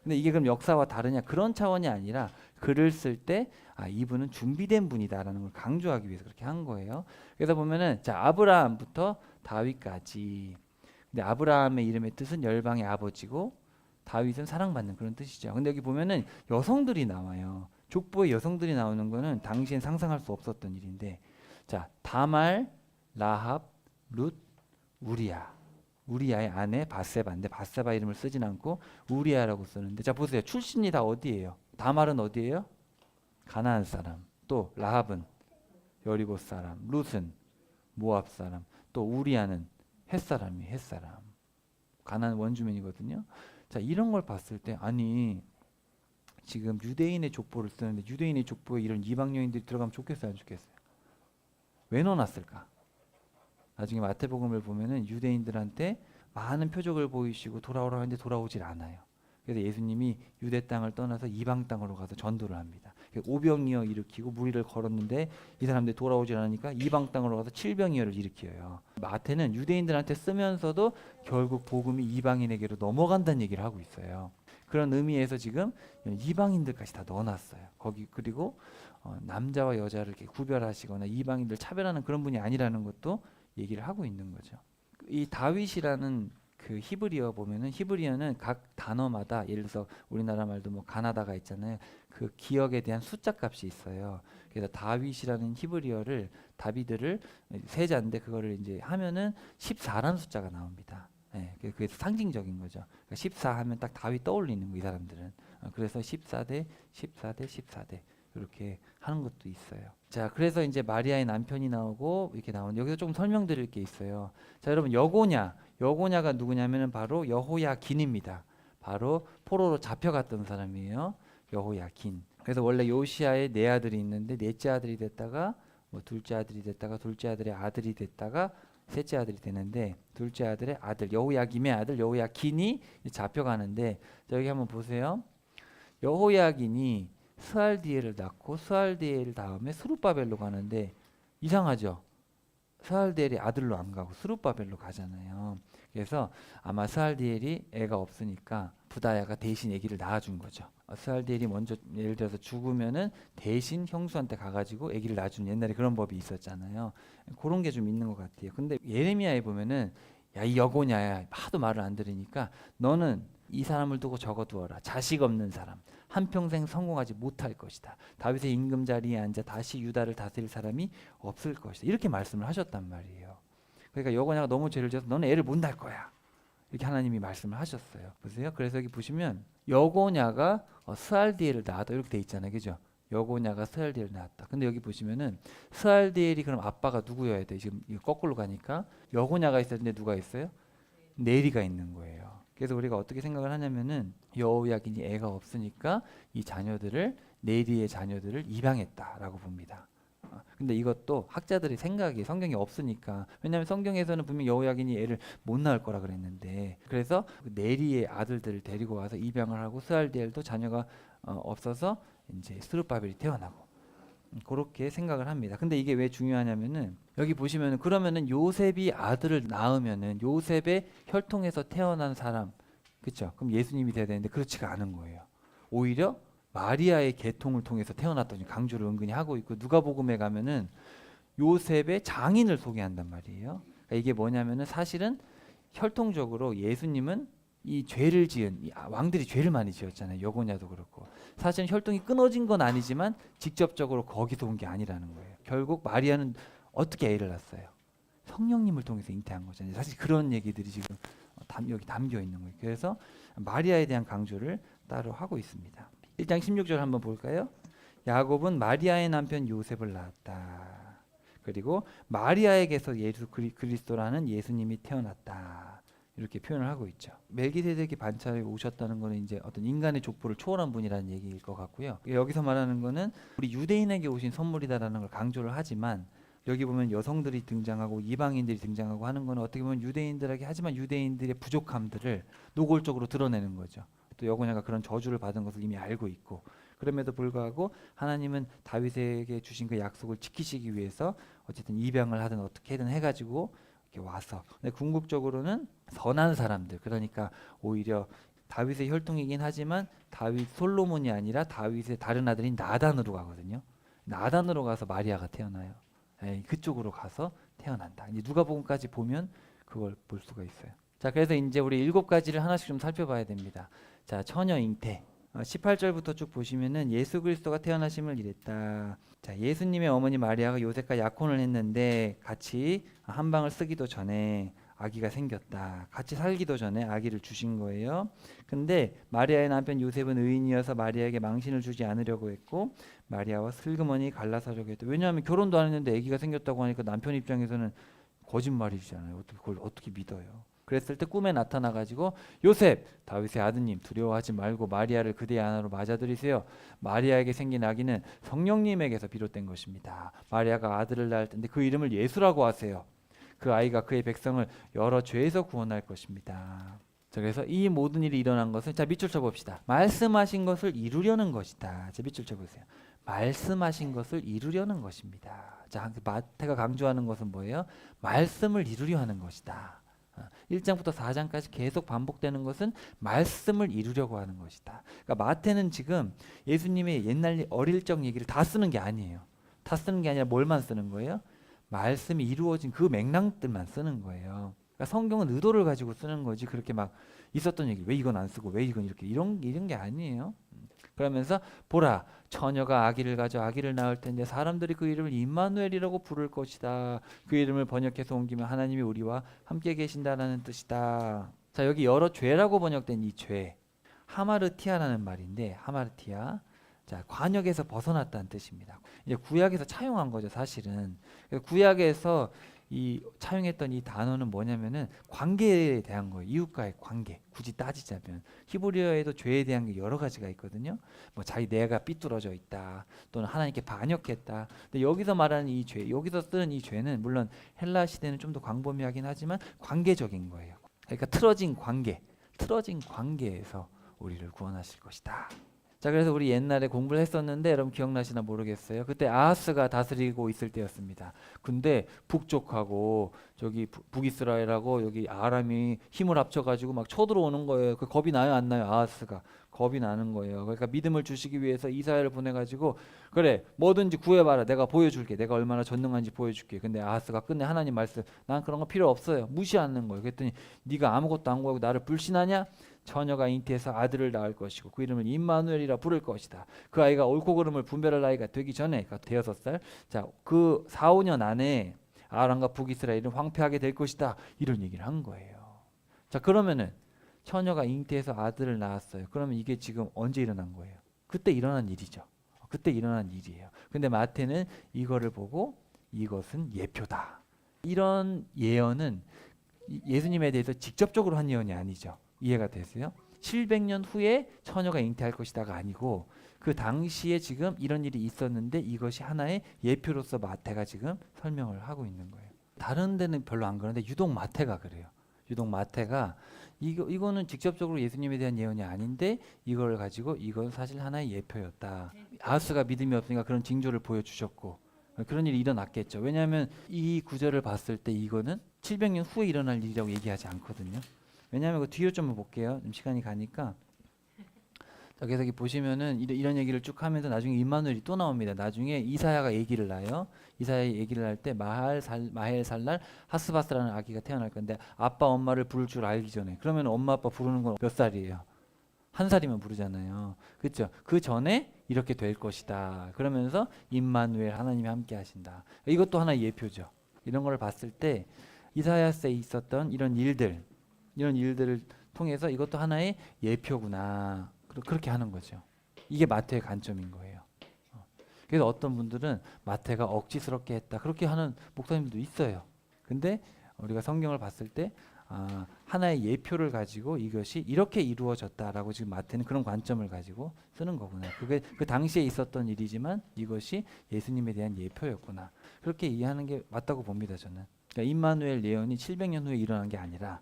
근데 이게 그럼 역사와 다르냐? 그런 차원이 아니라 글을 쓸 때 이분은 준비된 분이다라는 걸 강조하기 위해서 그렇게 한 거예요. 그래서 보면은 자, 아브라함부터 다윗까지. 근데 아브라함의 이름의 뜻은 열방의 아버지고 다윗은 사랑받는 그런 뜻이죠. 근데 여기 보면은 여성들이 나와요. 족보에 여성들이 나오는 거는 당시엔 상상할 수 없었던 일인데, 자, 다말, 라합, 룻, 우리야. 우리야의 아내 바세바인데 바세바 이름을 쓰진 않고 우리야라고 쓰는데, 자 보세요. 출신이 다 어디예요? 다말은 어디예요? 가나안 사람. 또 라합은 여리고 사람. 룻은 모압 사람. 또 우리야는 헷 사람이 헷 사람. 가나안 원주민이거든요. 자, 이런 걸 봤을 때 아니 지금 유대인의 족보를 쓰는데 유대인의 족보에 이런 이방 여인들이 들어가면 좋겠어요, 안 좋겠어요? 왜 넣어놨을까? 나중에 마태복음을 보면은 유대인들한테 많은 표적을 보이시고 돌아오라 하는데 돌아오질 않아요. 그래서 예수님이 유대 땅을 떠나서 이방 땅으로 가서 전도를 합니다. 오병이어 일으키고 무리를 걸었는데 이 사람들이 돌아오질 않으니까 이방 땅으로 가서 칠병이어를 일으켜요. 마태는 유대인들한테 쓰면서도 결국 복음이 이방인에게로 넘어간다는 얘기를 하고 있어요. 그런 의미에서 지금 이방인들까지 다 넣어놨어요. 거기 그리고 남자와 여자를 이렇게 구별하시거나 이방인들 차별하는 그런 분이 아니라는 것도 얘기를 하고 있는 거죠. 이 다윗이라는 그 히브리어 보면은 히브리어는 각 단어마다 예를 들어서 우리나라 말도 뭐 가나다가 있잖아요. 그 기억에 대한 숫자 값이 있어요. 그래서 다윗이라는 히브리어를 다비드를 세자인데 그거를 이제 하면은 14라는 숫자가 나옵니다. 예, 그게 상징적인 거죠. 그러니까 14 하면 딱 다윗 떠올리는 거 이 사람들은. 그래서 14대 14대 14대 이렇게 하는 것도 있어요. 자, 그래서 이제 마리아의 남편이 나오고 이렇게 나오는데 여기서 좀 설명드릴 게 있어요. 자, 여러분 여고냐가 누구냐면은 바로 여호야긴입니다. 바로 포로로 잡혀갔던 사람이에요. 여호야긴. 그래서 원래 요시야의 네 아들이 있는데 넷째 아들이 됐다가 뭐 둘째 아들이 됐다가 둘째 아들의 아들이 됐다가 셋째 아들이 되는데 둘째 아들의 아들 여호야김의 아들 여호야긴이 잡혀가는데 여기 한번 보세요. 여호야긴이 스알디엘을 낳고 스알디엘 다음에 스룹바벨로 가는데 이상하죠. 스알디엘이 아들로 안 가고 스룹바벨로 가잖아요. 그래서 아마 스알디엘이 애가 없으니까 부다야가 대신 아기를 낳아준 거죠. 스알디엘이 먼저 예를 들어서 죽으면은 대신 형수한테 가가지고 아기를 낳아주는 옛날에 그런 법이 있었잖아요. 그런 게 좀 있는 것 같아요. 근데 예레미야에 보면은 야 이 여고냐야 하도 말을 안 들으니까 너는 이 사람을 두고 적어두어라. 자식 없는 사람. 한평생 성공하지 못할 것이다. 다윗의 임금 자리에 앉아 다시 유다를 다스릴 사람이 없을 것이다. 이렇게 말씀을 하셨단 말이에요. 그러니까 여고냐가 너무 죄를 지어서 너는 애를 못 낳을 거야. 이렇게 하나님이 말씀을 하셨어요. 보세요. 그래서 여기 보시면 여고냐가 스알디엘을 낳았다 이렇게 돼 있잖아요. 그죠? 여고냐가 스알디엘을 낳았다. 근데 여기 보시면은 스알디엘이 그럼 아빠가 누구여야 돼? 지금 이거 거꾸로 가니까 여고냐가 있었는데 누가 있어요? 네리가 있는 거예요. 그래서 우리가 어떻게 생각을 하냐면은 여호야긴이 애가 없으니까 이 자녀들을 네리의 자녀들을 입양했다라고 봅니다. 근데 이것도 학자들의 생각이 성경에 없으니까 왜냐하면 성경에서는 분명 여호야긴이 애를 못 낳을 거라 그랬는데 그래서 그 네리의 아들들을 데리고 와서 입양을 하고 스알디엘도 자녀가 없어서 이제 스룹바벨이 태어나고 그렇게 생각을 합니다. 근데 이게 왜 중요하냐면은 여기 보시면은 그러면은 요셉이 아들을 낳으면은 요셉의 혈통에서 태어난 사람 그렇죠? 그럼 예수님이 돼야 되는데 그렇지가 않은 거예요. 오히려 마리아의 계통을 통해서 태어났더니 강조를 은근히 하고 있고 누가복음에 가면은 요셉의 장인을 소개한단 말이에요. 그러니까 이게 뭐냐면은 사실은 혈통적으로 예수님은 이 죄를 지은 이 왕들이 죄를 많이 지었잖아요. 여고냐도 그렇고 사실은 혈통이 끊어진 건 아니지만 직접적으로 거기서 온 게 아니라는 거예요. 결국 마리아는 어떻게 애를 낳았어요? 성령님을 통해서 잉태한 거잖아요. 사실 그런 얘기들이 지금 여기 담겨 있는 거예요. 그래서 마리아에 대한 강조를 따로 하고 있습니다. 1장 16절 한번 볼까요? 야곱은 마리아의 남편 요셉을 낳았다. 그리고 마리아에게서 예수 그리스도라는 예수님이 태어났다. 이렇게 표현을 하고 있죠. 멜기세덱이 반차에 오셨다는 것은 이제 어떤 인간의 족보를 초월한 분이라는 얘기일 것 같고요. 여기서 말하는 것은 우리 유대인에게 오신 선물이다라는 걸 강조를 하지만 여기 보면 여성들이 등장하고 이방인들이 등장하고 하는 건 어떻게 보면 유대인들에게 하지만 유대인들의 부족함들을 노골적으로 드러내는 거죠. 또 여고냐가 그런 저주를 받은 것을 이미 알고 있고 그럼에도 불구하고 하나님은 다윗에게 주신 그 약속을 지키시기 위해서 어쨌든 입양을 하든 어떻게든 해가지고 이렇게 와서 근데 궁극적으로는 선한 사람들 그러니까 오히려 다윗의 혈통이긴 하지만 다윗 솔로몬이 아니라 다윗의 다른 아들인 나단으로 가거든요. 나단으로 가서 마리아가 태어나요. 그쪽으로 가서 태어난다. 이제 누가복음까지 보면 그걸 볼 수가 있어요. 자, 그래서 이제 우리 7가지를 하나씩 좀 살펴봐야 됩니다. 자, 처녀 잉태. 18절부터 쭉 보시면은 예수 그리스도가 태어나심을 이랬다. 자, 예수님의 어머니 마리아가 요셉과 약혼을 했는데 같이 한 방을 쓰기도 전에 아기가 생겼다. 같이 살기도 전에 아기를 주신 거예요. 근데 마리아의 남편 요셉은 의인이어서 마리아에게 망신을 주지 않으려고 했고 마리아와 슬그머니 갈라서려고 했다. 왜냐하면 결혼도 안 했는데 아기가 생겼다고 하니까 남편 입장에서는 거짓말이잖아요. 그걸 어떻게 믿어요? 그랬을 때 꿈에 나타나 가지고 요셉 다윗의 아드님 두려워하지 말고 마리아를 그대의 아내로 맞아들이세요. 마리아에게 생긴 아기는 성령님에게서 비롯된 것입니다. 마리아가 아들을 낳을 텐데 그 이름을 예수라고 하세요. 그 아이가 그의 백성을 여러 죄에서 구원할 것입니다. 자, 그래서 이 모든 일이 일어난 것은 자 밑줄 쳐봅시다. 말씀하신 것을 이루려는 것이다. 자 밑줄 쳐보세요. 말씀하신 것을 이루려는 것입니다. 자 마태가 강조하는 것은 뭐예요? 말씀을 이루려 하는 것이다. 1장부터 4장까지 계속 반복되는 것은 말씀을 이루려고 하는 것이다. 그러니까 마태는 지금 예수님의 옛날 어릴 적 얘기를 다 쓰는 게 아니에요. 다 쓰는 게 아니라 뭘만 쓰는 거예요? 말씀이 이루어진 그 맥락들만 쓰는 거예요. 그러니까 성경은 의도를 가지고 쓰는 거지 그렇게 막 있었던 얘기 왜 이건 안 쓰고 왜 이건 이렇게 이런 게 아니에요. 그러면서 보라 처녀가 아기를 가져 아기를 낳을 텐데 사람들이 그 이름을 임마누엘이라고 부를 것이다. 그 이름을 번역해서 옮기면 하나님이 우리와 함께 계신다라는 뜻이다. 자 여기 여러 죄라고 번역된 이 죄 하마르티아라는 말인데 하마르티아 자 관역에서 벗어났다는 뜻입니다. 이제 구약에서 차용한 거죠 사실은. 구약에서 이 차용했던 이 단어는 뭐냐면은 관계에 대한 거예요. 이웃과의 관계. 굳이 따지자면 히브리어에도 죄에 대한 게 여러 가지가 있거든요. 뭐 자기 내가 삐뚤어져 있다, 또는 하나님께 반역했다. 근데 여기서 말하는 이 죄, 여기서 쓰는 이 죄는 물론 헬라 시대는 좀 더 광범위하긴 하지만 관계적인 거예요. 그러니까 틀어진 관계에서 우리를 구원하실 것이다. 자 그래서 우리 옛날에 공부를 했었는데 여러분 기억나시나 모르겠어요. 그때 아하스가 다스리고 있을 때였습니다. 근데 북쪽하고 저기 북이스라엘하고 여기 아람이 힘을 합쳐가지고 막 쳐들어오는 거예요. 그 겁이 나요 안 나요? 아하스가 겁이 나는 거예요. 그러니까 믿음을 주시기 위해서 이사야를 보내가지고 그래 뭐든지 구해봐라. 내가 보여줄게. 내가 얼마나 전능한지 보여줄게. 근데 아하스가 끝내 하나님 말씀 난 그런 거 필요 없어요. 무시하는 거예요. 그랬더니 네가 아무것도 안 구하고 나를 불신하냐? 처녀가 잉태해서 아들을 낳을 것이고 그 이름을 임마누엘이라 부를 것이다. 그 아이가 옳고 그름을 분별할 나이가 되기 전에 그러니까 대여섯 살 자 그 4, 5년 안에 아람과 북이스라엘은 황폐하게 될 것이다. 이런 얘기를 한 거예요. 자 그러면은 처녀가 잉태해서 아들을 낳았어요. 그러면 이게 지금 언제 일어난 거예요? 그때 일어난 일이죠. 그때 일어난 일이에요. 근데 마태는 이거를 보고 이것은 예표다. 이런 예언은 예수님에 대해서 직접적으로 한 예언이 아니죠. 이해가 되세요? 700년 후에 처녀가 잉태할 것이다가 아니고 그 당시에 지금 이런 일이 있었는데 이것이 하나의 예표로서 마태가 지금 설명을 하고 있는 거예요. 다른 데는 별로 안 그러는데 유독 마태가 그래요. 유독 마태가 이거는 직접적으로 예수님에 대한 예언이 아닌데 이걸 가지고 이건 사실 하나의 예표였다. 아하스가 믿음이 없으니까 그런 징조를 보여주셨고 그런 일이 일어났겠죠. 왜냐하면 이 구절을 봤을 때 이거는 700년 후에 일어날 일이라고 얘기하지 않거든요. 왜냐하면 그 뒤로 좀 볼게요. 좀 시간이 가니까. 자, 그래서 여기 보시면은 이런 얘기를 쭉 하면서 나중에 임마누엘이 또 나옵니다. 나중에 이사야가 얘기를 나요. 이사야 얘기를 할 때 마헬살날 하스바스라는 아기가 태어날 건데 아빠 엄마를 부를 줄 알기 전에 그러면 엄마 아빠 부르는 건 몇 살이에요? 1살이면 부르잖아요. 그렇죠? 그 전에 이렇게 될 것이다. 그러면서 임마누엘 하나님이 함께 하신다. 이것도 하나의 예표죠. 이런 걸 봤을 때 이사야서에 있었던 이런 일들을 통해서 이것도 하나의 예표구나. 그렇게 하는 거죠. 이게 마태의 관점인 거예요. 그래서 어떤 분들은 마태가 억지스럽게 했다. 그렇게 하는 목사님들도 있어요. 근데 우리가 성경을 봤을 때 하나의 예표를 가지고 이것이 이렇게 이루어졌다라고 지금 마태는 그런 관점을 가지고 쓰는 거구나. 그게 그 당시에 있었던 일이지만 이것이 예수님에 대한 예표였구나. 그렇게 이해하는 게 맞다고 봅니다. 저는. 그러니까 임마누엘 예언이 700년 후에 일어난 게 아니라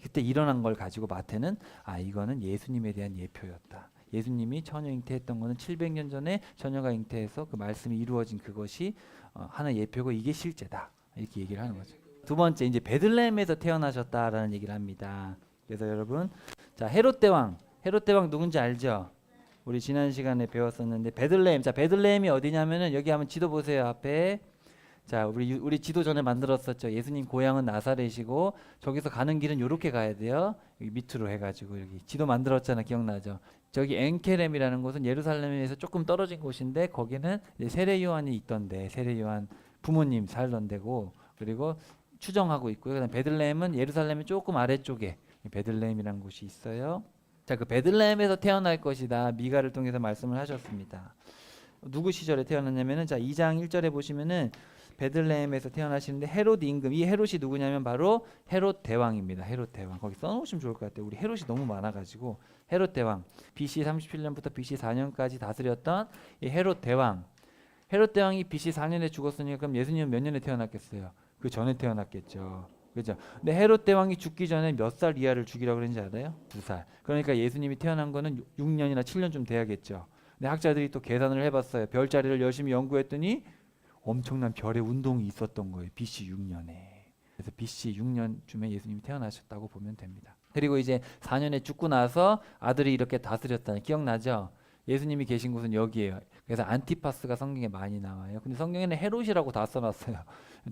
그때 일어난 걸 가지고 마태는 이거는 예수님에 대한 예표였다. 예수님이 처녀 잉태했던 거는 700년 전에 처녀가 잉태해서 그 말씀이 이루어진 그것이 하나의 예표고 이게 실제다. 이렇게 얘기를 하는 거죠. 두 번째 이제 베들레헴에서 태어나셨다라는 얘기를 합니다. 그래서 여러분 자 헤롯 대왕 누군지 알죠? 우리 지난 시간에 배웠었는데 베들레헴. 자 베들레헴이 어디냐면은 여기 한번 지도 보세요. 앞에 자 우리 지도 전에 만들었었죠. 예수님 고향은 나사렛이고 저기서 가는 길은 요렇게 가야 돼요. 여기 밑으로 해가지고 여기 지도 만들었잖아. 기억나죠? 저기 엔케렘이라는 곳은 예루살렘에서 조금 떨어진 곳인데 거기는 세례 요한이 있던데 세례 요한 부모님 살던 데고 그리고 추정하고 있고요. 그다음 베들레헴은 예루살렘의 조금 아래쪽에 베들레헴이라는 곳이 있어요. 자, 그 베들레헴에서 태어날 것이다. 미가를 통해서 말씀을 하셨습니다. 누구 시절에 태어났냐면은 자 2장 1절에 보시면은 베들레헴에서 태어나시는데 헤롯 임금 이 헤롯이 누구냐면 바로 헤롯 대왕입니다. 헤롯 대왕 거기 써놓으시면 좋을 것 같아요. 우리 헤롯이 너무 많아가지고 헤롯 대왕 BC 37년부터 BC 4년까지 다스렸던 이 헤롯 대왕. 헤롯 대왕이 BC 4년에 죽었으니까 그럼 예수님은 몇 년에 태어났겠어요? 그 전에 태어났겠죠. 그죠? 근데 헤롯 대왕이 죽기 전에 몇 살 이하를 죽이라고 그랬는지 알아요? 2살. 그러니까 예수님이 태어난 거는 6년이나 7년쯤 돼야겠죠. 근데 학자들이 또 계산을 해봤어요. 별자리를 열심히 연구했더니 엄청난 별의 운동이 있었던 거예요. BC 6년에. 그래서 BC 6년쯤에 예수님이 태어나셨다고 보면 됩니다. 그리고 이제 4년에 죽고 나서 아들이 이렇게 다스렸다는 기억나죠? 예수님이 계신 곳은 여기예요. 그래서 안티파스가 성경에 많이 나와요. 근데 성경에는 헤롯이라고 다 써놨어요.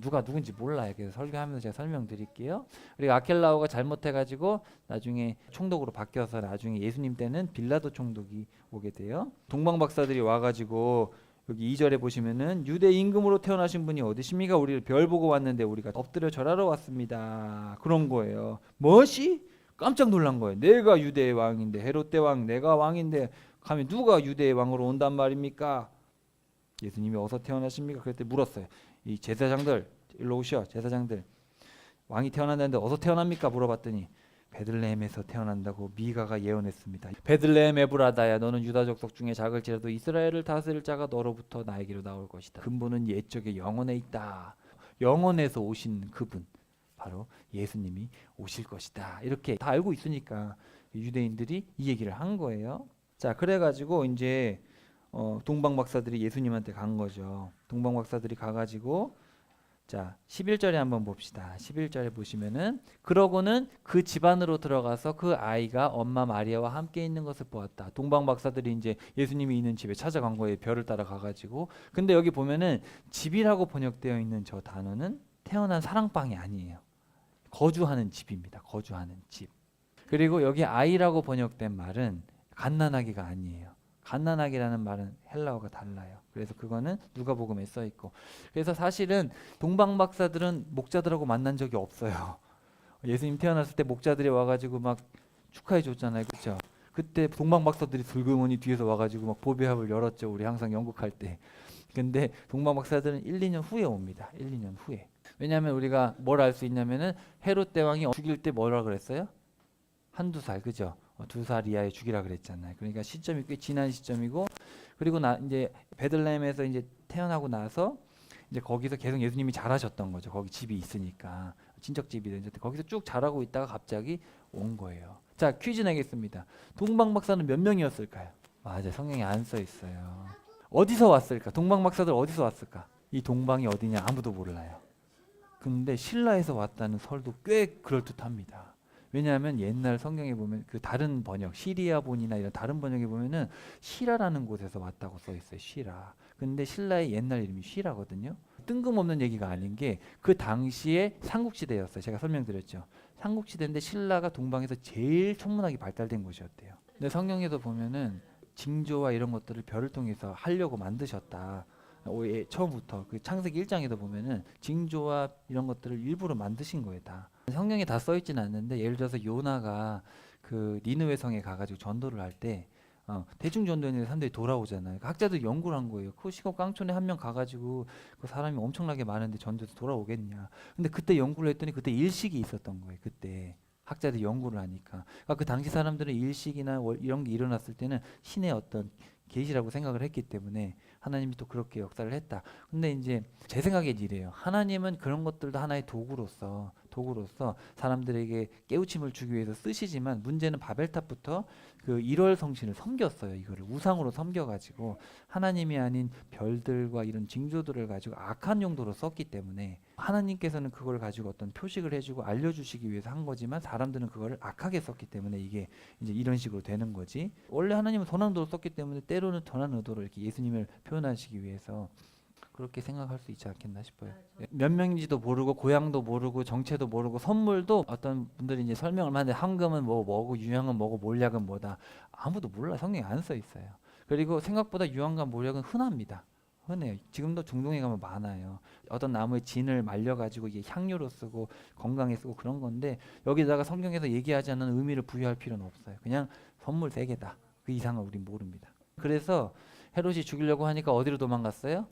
누가 누군지 몰라요. 그래서 설교하면서 제가 설명드릴게요. 그리고 아켈라오가 잘못해가지고 나중에 총독으로 바뀌어서 나중에 예수님 때는 빌라도 총독이 오게 돼요. 동방 박사들이 와가지고 여기 2절에 보시면은 유대 임금으로 태어나신 분이 어디십니까? 우리를 별 보고 왔는데 우리가 엎드려 절하러 왔습니다. 그런 거예요. 뭐시? 깜짝 놀란 거예요. 내가 유대의 왕인데 헤롯 대왕 내가 왕인데 가면 누가 유대의 왕으로 온단 말입니까? 예수님이 어디서 태어나십니까? 그랬더니 물었어요. 이 제사장들 일로 오셔. 제사장들 왕이 태어난다는데 어디서 태어납니까? 물어봤더니 베들레헴에서 태어난다고 미가가 예언했습니다. 베들레헴 에브라다야 너는 유다 족속 중에 작을지라도 이스라엘을 다스릴 자가 너로부터 나에게로 나올 것이다. 근본은 옛적에 영원에 있다. 영원에서 오신 그분 바로 예수님이 오실 것이다. 이렇게 다 알고 있으니까 유대인들이 이 얘기를 한 거예요. 자, 그래가지고 이제 동방 박사들이 예수님한테 간 거죠. 동방 박사들이 가가지고 자 11절에 한번 봅시다. 11절에 보시면은 그러고는 그 집안으로 들어가서 그 아이가 엄마 마리아와 함께 있는 것을 보았다. 동방 박사들이 이제 예수님이 있는 집에 찾아간 거예요. 별을 따라 가가지고. 근데 여기 보면은 집이라고 번역되어 있는 저 단어는 태어난 사랑방이 아니에요. 거주하는 집입니다. 거주하는 집. 그리고 여기 아이라고 번역된 말은 갓난아기가 아니에요. 갓난아기라는 말은 헬라어가 달라요. 그래서 그거는 누가복음에 써 있고. 그래서 사실은 동방 박사들은 목자들하고 만난 적이 없어요. 예수님 태어났을 때 목자들이 와가지고 막 축하해 줬잖아요, 그렇죠? 그때 동방 박사들이 슬그머니 뒤에서 와가지고 막 보배합을 열었죠. 우리 항상 연극할 때. 근데 동방 박사들은 1, 2년 후에 옵니다. 1, 2년 후에. 왜냐하면 우리가 뭘 알 수 있냐면은 헤롯 대왕이 죽일 때 뭐라 그랬어요? 한두 살, 그죠? 2살 이하에 죽이라 그랬잖아요. 그러니까 시점이 꽤 지난 시점이고, 그리고 이제 베들레헴에서 이제 태어나고 나서 이제 거기서 계속 예수님이 자라셨던 거죠. 거기 집이 있으니까 친척 집이든지 거기서 쭉 자라고 있다가 갑자기 온 거예요. 자, 퀴즈 내겠습니다. 동방 박사는 몇 명이었을까요? 맞아요. 성경에 안 써 있어요. 어디서 왔을까? 동방 박사들 어디서 왔을까? 이 동방이 어디냐 아무도 몰라요. 근데 신라에서 왔다는 설도 꽤 그럴듯합니다. 왜냐하면 옛날 성경에 보면 그 다른 번역 시리아본이나 이런 다른 번역에 보면은 시라라는 곳에서 왔다고 써 있어요. 시라. 근데 신라의 옛날 이름이 시라거든요. 뜬금없는 얘기가 아닌 게 그 당시에 삼국시대였어요. 제가 설명드렸죠. 삼국시대인데 신라가 동방에서 제일 천문학이 발달된 곳이었대요. 근데 성경에도 보면은 징조와 이런 것들을 별을 통해서 하려고 만드셨다. 처음부터 그 창세기 1장에도 보면은 징조와 이런 것들을 일부러 만드신 거예요. 다. 성경에 다 써 있지는 않는데 예를 들어서 요나가 그 니느웨 성에 가가지고 전도를 할 때 대중 전도했는데 사람들이 돌아오잖아요. 학자들이 연구를 한 거예요. 그 시골 깡촌에 한 명 가가지고 그 사람이 엄청나게 많은데 전도해서 돌아오겠냐. 근데 그때 연구를 했더니 그때 일식이 있었던 거예요. 그때 학자들이 연구를 하니까. 그러니까 그 당시 사람들은 일식이나 이런 게 일어났을 때는 신의 어떤 계시라고 생각을 했기 때문에 하나님이 또 그렇게 역사를 했다. 근데 이제 제 생각엔 이래요. 하나님은 그런 것들도 하나의 도구로서 사람들에게 깨우침을 주기 위해서 쓰시지만 문제는 바벨탑부터 그 1월 성신을 섬겼어요. 이거를 우상으로 섬겨가지고 하나님이 아닌 별들과 이런 징조들을 가지고 악한 용도로 썼기 때문에 하나님께서는 그걸 가지고 어떤 표식을 해주고 알려주시기 위해서 한 거지만 사람들은 그거를 악하게 썼기 때문에 이게 이제 이런 식으로 되는 거지. 원래 하나님은 선한 의도로 썼기 때문에 때로는 선한 의도로 이렇게 예수님을 표현하시기 위해서 그렇게 생각할 수 있지 않겠나 싶어요. 몇 명인지도 모르고 고향도 모르고 정체도 모르고 선물도 어떤 분들이 이제 설명을 하는데 황금은 뭐고 유향은 뭐고 몰약은 뭐다. 아무도 몰라. 성경에 안 써 있어요. 그리고 생각보다 유황과 몰약은 흔합니다. 흔해요. 지금도 중동에 가면 많아요. 어떤 나무의 진을 말려가지고 이게 향료로 쓰고 건강에 쓰고 그런 건데 여기다가 성경에서 얘기하지 않는 의미를 부여할 필요는 없어요. 그냥 선물 3개다. 그 이상은 우린 모릅니다. 그래서 헤롯이 죽이려고 하니까 어디로 도망갔어요?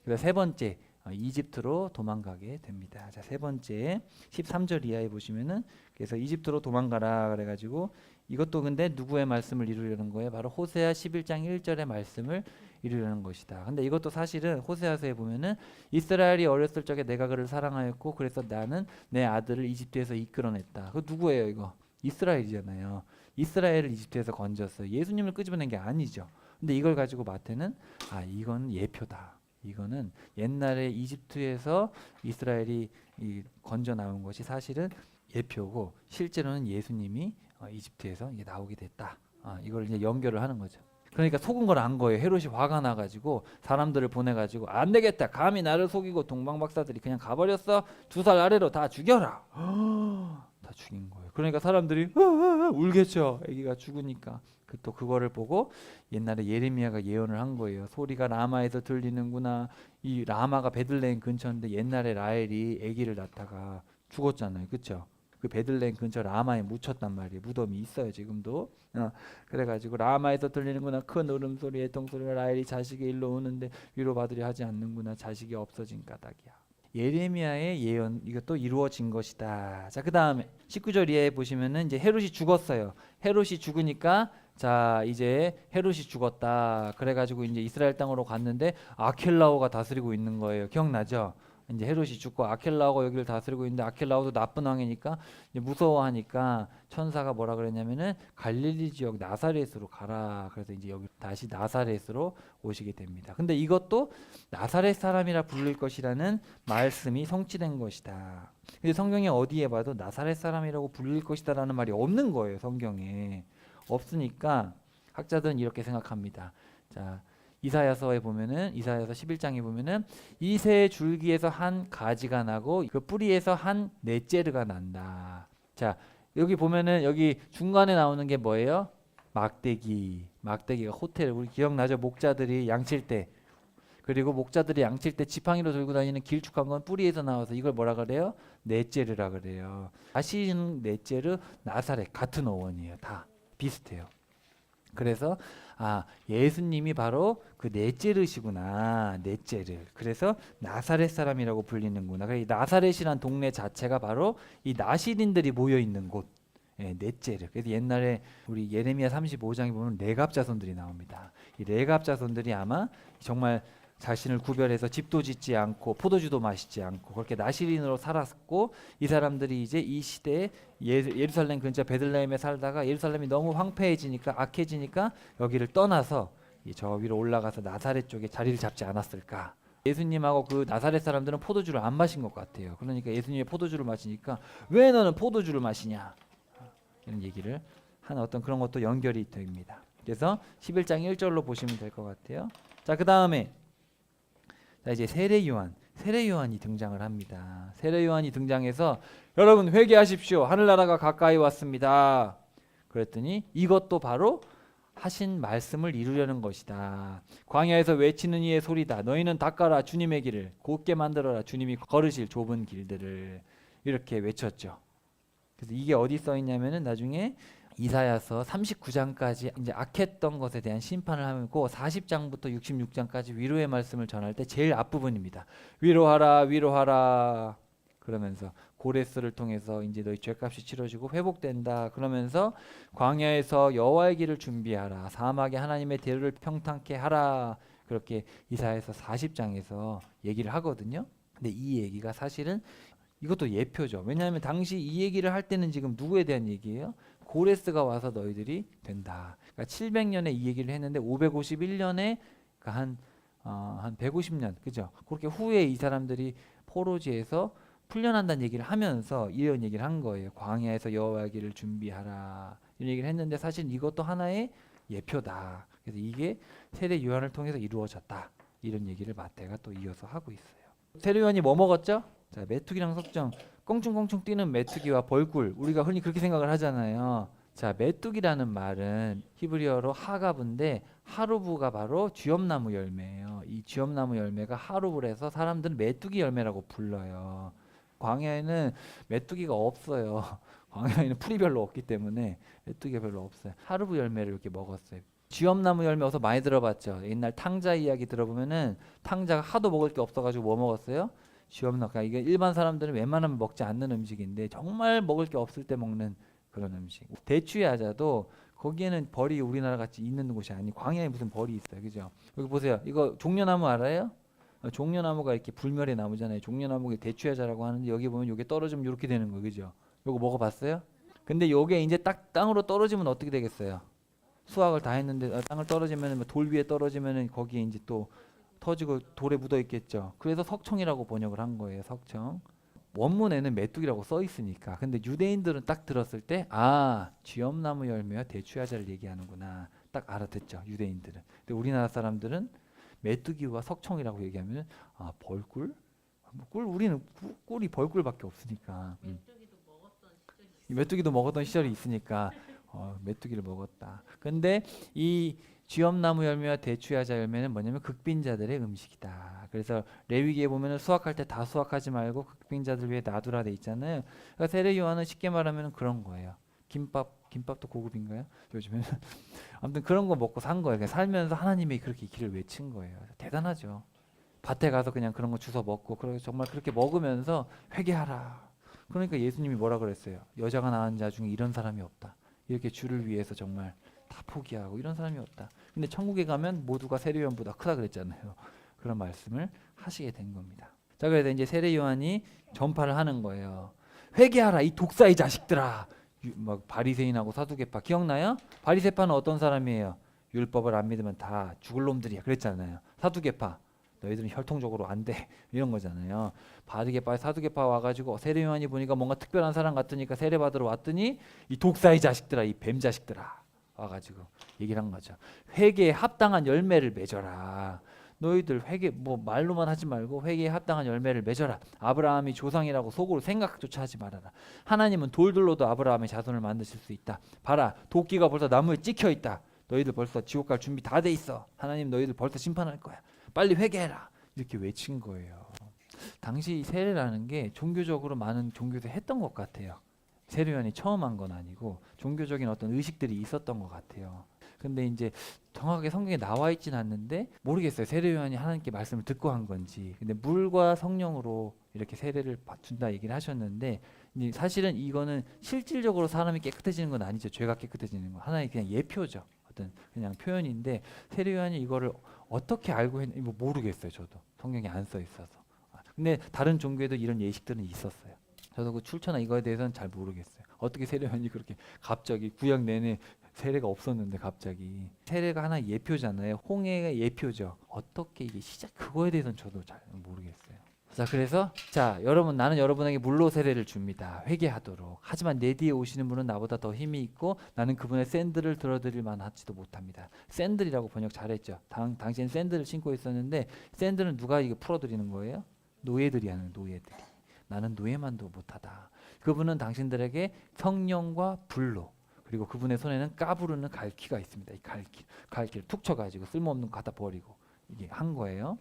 그래서 3번째 이집트로 도망가게 됩니다. 자, 세 번째 13절 이하에 보시면은 그래서 이집트로 도망가라 그래가지고 이것도 근데 누구의 말씀을 이루려는 거예요? 바로 호세아 11장 1절의 말씀을 이루려는 것이다. 근데 이것도 사실은 호세아서에 보면은 이스라엘이 어렸을 적에 내가 그를 사랑하였고 그래서 나는 내 아들을 이집트에서 이끌어냈다. 그 누구예요 이거? 이스라엘이잖아요. 이스라엘을 이집트에서 건졌어요. 예수님을 끄집어낸 게 아니죠. 근데 이걸 가지고 마태는 이건 예표다. 이거는 옛날에 이집트에서 이스라엘이 건져 나온 것이 사실은 예표고 실제로는 예수님이 이집트에서 이게 나오게 됐다. 이걸 이제 연결을 하는 거죠. 그러니까 속은 걸 안 거예요. 헤롯이 화가 나가지고 사람들을 보내가지고 안 되겠다. 감히 나를 속이고 동방박사들이 그냥 가버렸어. 2살 아래로 다 죽여라. 다 죽인 거예요. 그러니까 사람들이 울겠죠. 아기가 죽으니까. 또 그거를 보고 옛날에 예레미야가 예언을 한 거예요. 소리가 라마에서 들리는구나. 이 라마가 베들레헴 근처인데 옛날에 라헬이 아기를 낳다가 죽었잖아요. 그렇죠? 그 베들레헴 근처 라마에 묻혔단 말이에요. 무덤이 있어요 지금도. 그래가지고 라마에서 들리는구나 큰 울음소리 애통소리가 라헬이 자식이 일로 오는데 위로받으려 하지 않는구나. 자식이 없어진 까닭이야. 예레미야의 예언 이것도 이루어진 것이다. 자, 그 다음에 19절 이하에 보시면은 이제 헤롯이 죽었어요. 헤롯이 죽으니까 자 이제 헤롯이 죽었다. 그래가지고 이제 이스라엘 땅으로 갔는데 아켈라오가 다스리고 있는 거예요. 기억나죠? 이제 헤롯이 죽고 아켈라오가 여기를 다스리고 있는데 아켈라오도 나쁜 왕이니까 이제 무서워하니까 천사가 뭐라 그랬냐면은 갈릴리 지역 나사렛으로 가라. 그래서 이제 여기 다시 나사렛으로 오시게 됩니다. 근데 이것도 나사렛 사람이라 부를 것이라는 말씀이 성취된 것이다. 근데 성경에 어디에 봐도 나사렛 사람이라고 부를 것이다라는 말이 없는 거예요. 성경에 없으니까 학자들은 이렇게 생각합니다. 자. 이사야서에 보면은 이사야서 11장에 보면은 이새 줄기에서 한 가지가 나고 그 뿌리에서 한 넷째르가 난다. 자, 여기 보면은 여기 중간에 나오는 게 뭐예요? 막대기가 호텔 우리 기억나죠? 목자들이 양칠 때 그리고 목자들이 양칠 때 지팡이로 들고 다니는 길쭉한 건 뿌리에서 나와서 이걸 뭐라 그래요? 넷째르라 그래요. 아시는 넷째르 나사렛 같은 어원이에요. 다 비슷해요. 그래서 예수님이 바로 그 넷째르시구나. 넷째르. 그래서 나사렛 사람이라고 불리는구나. 이 나사렛이란 동네 자체가 바로 이 나시린들이 모여 있는 곳. 넷째르. 그래서 옛날에 우리 예레미야 35장에 보면 레갑 자손들이 나옵니다. 이 레갑 자손들이 아마 정말 자신을 구별해서 집도 짓지 않고 포도주도 마시지 않고 그렇게 나시린으로 살았고 이 사람들이 이제 이 시대에 예루살렘 근처 베들레헴에 살다가 예루살렘이 너무 황폐해지니까 악해지니까 여기를 떠나서 저 위로 올라가서 나사렛 쪽에 자리를 잡지 않았을까. 예수님하고 그 나사렛 사람들은 포도주를 안 마신 것 같아요. 그러니까 예수님이 포도주를 마시니까 왜 너는 포도주를 마시냐 이런 얘기를 하는 어떤 그런 것도 연결이 됩니다. 그래서 11장 1절로 보시면 될 것 같아요. 자, 그 다음에 자 이제 세례 요한이 등장을 합니다. 세례 요한이 등장해서 여러분 회개하십시오. 하늘나라가 가까이 왔습니다. 그랬더니 이것도 바로 하신 말씀을 이루려는 것이다. 광야에서 외치는 이의 소리다. 너희는 닦아라 주님의 길을 곧게 만들어라 주님이 걸으실 좁은 길들을 이렇게 외쳤죠. 그래서 이게 어디 써 있냐면은 나중에 이사야서 39장까지 이제 악했던 것에 대한 심판을 하고 40장부터 66장까지 위로의 말씀을 전할 때 제일 앞부분입니다. 위로하라 위로하라 그러면서 고레스를 통해서 이제 너희 죄값이 치러지고 회복된다. 그러면서 광야에서 여호와의 길을 준비하라. 사막에 하나님의 대로를 평탄케 하라. 그렇게 이사야서 40장에서 얘기를 하거든요. 근데 이 얘기가 사실은 이것도 예표죠. 왜냐하면 당시 이 얘기를 할 때는 지금 누구에 대한 얘기예요? 고레스가 와서 너희들이 된다. 그러니까 700년에 이 얘기를 했는데 551년에 그러니까 한 150년 그죠? 그렇게 후에 이 사람들이 포로지에서 풀려난다는 얘기를 하면서 이런 얘기를 한 거예요. 광야에서 여호와의 길을 준비하라. 이런 얘기를 했는데 사실 이것도 하나의 예표다. 그래서 이게 세례 요한을 통해서 이루어졌다. 이런 얘기를 마태가 또 이어서 하고 있어요. 세례 요한이 뭐 먹었죠? 자, 메뚜기랑 석정. 껑충껑충 뛰는 메뚜기와 벌꿀. 우리가 흔히 그렇게 생각을 하잖아요. 자, 메뚜기라는 말은 히브리어로 하갑인데 하루브가 바로 쥐엄나무 열매예요. 이 쥐엄나무 열매가 하루브래서 사람들은 메뚜기 열매라고 불러요. 광야에는 메뚜기가 없어요. 광야에는 풀이 별로 없기 때문에 메뚜기가 별로 없어요. 하루브 열매를 이렇게 먹었어요. 쥐엄나무 열매 어서 많이 들어봤죠. 옛날 탕자 이야기 들어보면은 탕자가 하도 먹을 게 없어가지고 뭐 먹었어요? 쥐엄나무. 그러니까 이게 일반 사람들은 웬만하면 먹지 않는 음식인데 정말 먹을 게 없을 때 먹는 그런 음식. 대추야자도 거기에는 벌이 우리나라 같이 있는 곳이 아니 광야에 무슨 벌이 있어요, 그죠? 여기 보세요. 이거 종려나무 알아요? 종려나무가 이렇게 불멸의 나무잖아요. 종려나무가 대추야자라고 하는데 여기 보면 이게 떨어지면 이렇게 되는 거예요, 그죠? 요거 먹어봤어요? 근데 요게 이제 딱 땅으로 떨어지면 어떻게 되겠어요? 수확을 다 했는데 땅을 떨어지면 돌 위에 떨어지면은 거기에 이제 또 터지고 돌에 묻어 있겠죠. 그래서 석청이라고 번역을 한 거예요. 석청. 원문에는 메뚜기라고 써 있으니까. 근데 유대인들은 딱 들었을 때 쥐엄나무 열매와 대추야자를 얘기하는구나. 딱 알아듣죠. 유대인들은. 근데 우리나라 사람들은 메뚜기와 석청이라고 얘기하면 벌꿀? 꿀 우리는 꿀이 벌꿀밖에 없으니까. 메뚜기도 먹었던 시절이 있으니까 메뚜기를 먹었다. 근데 이 쥐엄나무 열매와 대추야자 열매는 뭐냐면 극빈자들의 음식이다. 그래서 레위기에 보면은 수확할 때 다 수확하지 말고 극빈자들 위해 놔두라 돼 있잖아요. 그러니까 세례 요한은 쉽게 말하면 그런 거예요. 김밥도 고급인가요? 요즘에는 아무튼 그런 거 먹고 산 거예요. 그러니까 살면서 하나님의 그렇게 길을 외친 거예요. 대단하죠. 밭에 가서 그냥 그런 거 주워 먹고 그리고 정말 그렇게 먹으면서 회개하라. 그러니까 예수님이 뭐라 그랬어요? 여자가 낳은 자 중에 이런 사람이 없다. 이렇게 주를 위해서 정말 다 포기하고 이런 사람이 없다. 근데 천국에 가면 모두가 세례 요한보다 크다 그랬잖아요. 그런 말씀을 하시게 된 겁니다. 자, 그래서 이제 세례 요한이 전파를 하는 거예요. 회개하라 이 독사의 자식들아. 막 바리새인하고 사두개파 기억나요? 바리새파는 어떤 사람이에요? 율법을 안 믿으면 다 죽을 놈들이야 그랬잖아요. 사두개파 너희들은 혈통적으로 안 돼. 이런 거잖아요. 바리새파 사두개파 와가지고 세례 요한이 보니까 뭔가 특별한 사람 같으니까 세례 받으러 왔더니 이 독사의 자식들아 이 뱀 자식들아 와가지고 얘기를 한 거죠. 회개에 합당한 열매를 맺어라. 너희들 회개 뭐 말로만 하지 말고 회개에 합당한 열매를 맺어라. 아브라함이 조상이라고 속으로 생각조차 하지 말아라. 하나님은 돌들로도 아브라함의 자손을 만드실 수 있다. 봐라 도끼가 벌써 나무에 찍혀 있다. 너희들 벌써 지옥 갈 준비 다 돼 있어. 하나님 너희들 벌써 심판할 거야. 빨리 회개해라. 이렇게 외친 거예요. 당시 세례라는 게 종교적으로 많은 종교에서 했던 것 같아요. 세례요한이 처음 한 건 아니고 종교적인 어떤 의식들이 있었던 것 같아요. 근데 이제 정확하게 성경에 나와 있진 않는데 모르겠어요. 세례요한이 하나님께 말씀을 듣고 한 건지. 근데 물과 성령으로 이렇게 세례를 준다 얘기를 하셨는데 사실은 이거는 실질적으로 사람이 깨끗해지는 건 아니죠. 죄가 깨끗해지는 건 하나의 그냥 예표죠. 어떤 그냥 표현인데 세례요한이 이거를 어떻게 알고 했는지 뭐 모르겠어요. 저도 성경에 안 써 있어서. 근데 다른 종교에도 이런 예식들은 있었어요. 저도 그 출처나 이거에 대해서는 잘 모르겠어요. 어떻게 세례요한이 그렇게 갑자기 구약 내내 세례가 없었는데 갑자기 세례가 하나의 예표잖아요. 홍해가 예표죠. 어떻게 이게 시작 그거에 대해서는 저도 잘 모르겠어요. 자 그래서 여러분 나는 여러분에게 물로 세례를 줍니다. 회개하도록. 하지만 내 뒤에 오시는 분은 나보다 더 힘이 있고 나는 그분의 샌들을 들어드릴 만하지도 못합니다. 샌들이라고 번역 잘했죠. 당시엔 샌들을 신고 있었는데 샌들은 누가 이게 풀어드리는 거예요? 노예들이 하는 노예들이. 나는 노예만도 못하다. 그분은 당신들에게 성령과 불로 그리고 그분의 손에는 까부르는 갈퀴가 있습니다. 이 갈퀴를 툭 쳐가지고 쓸모없는 거 갖다 버리고 이게 한 거예요.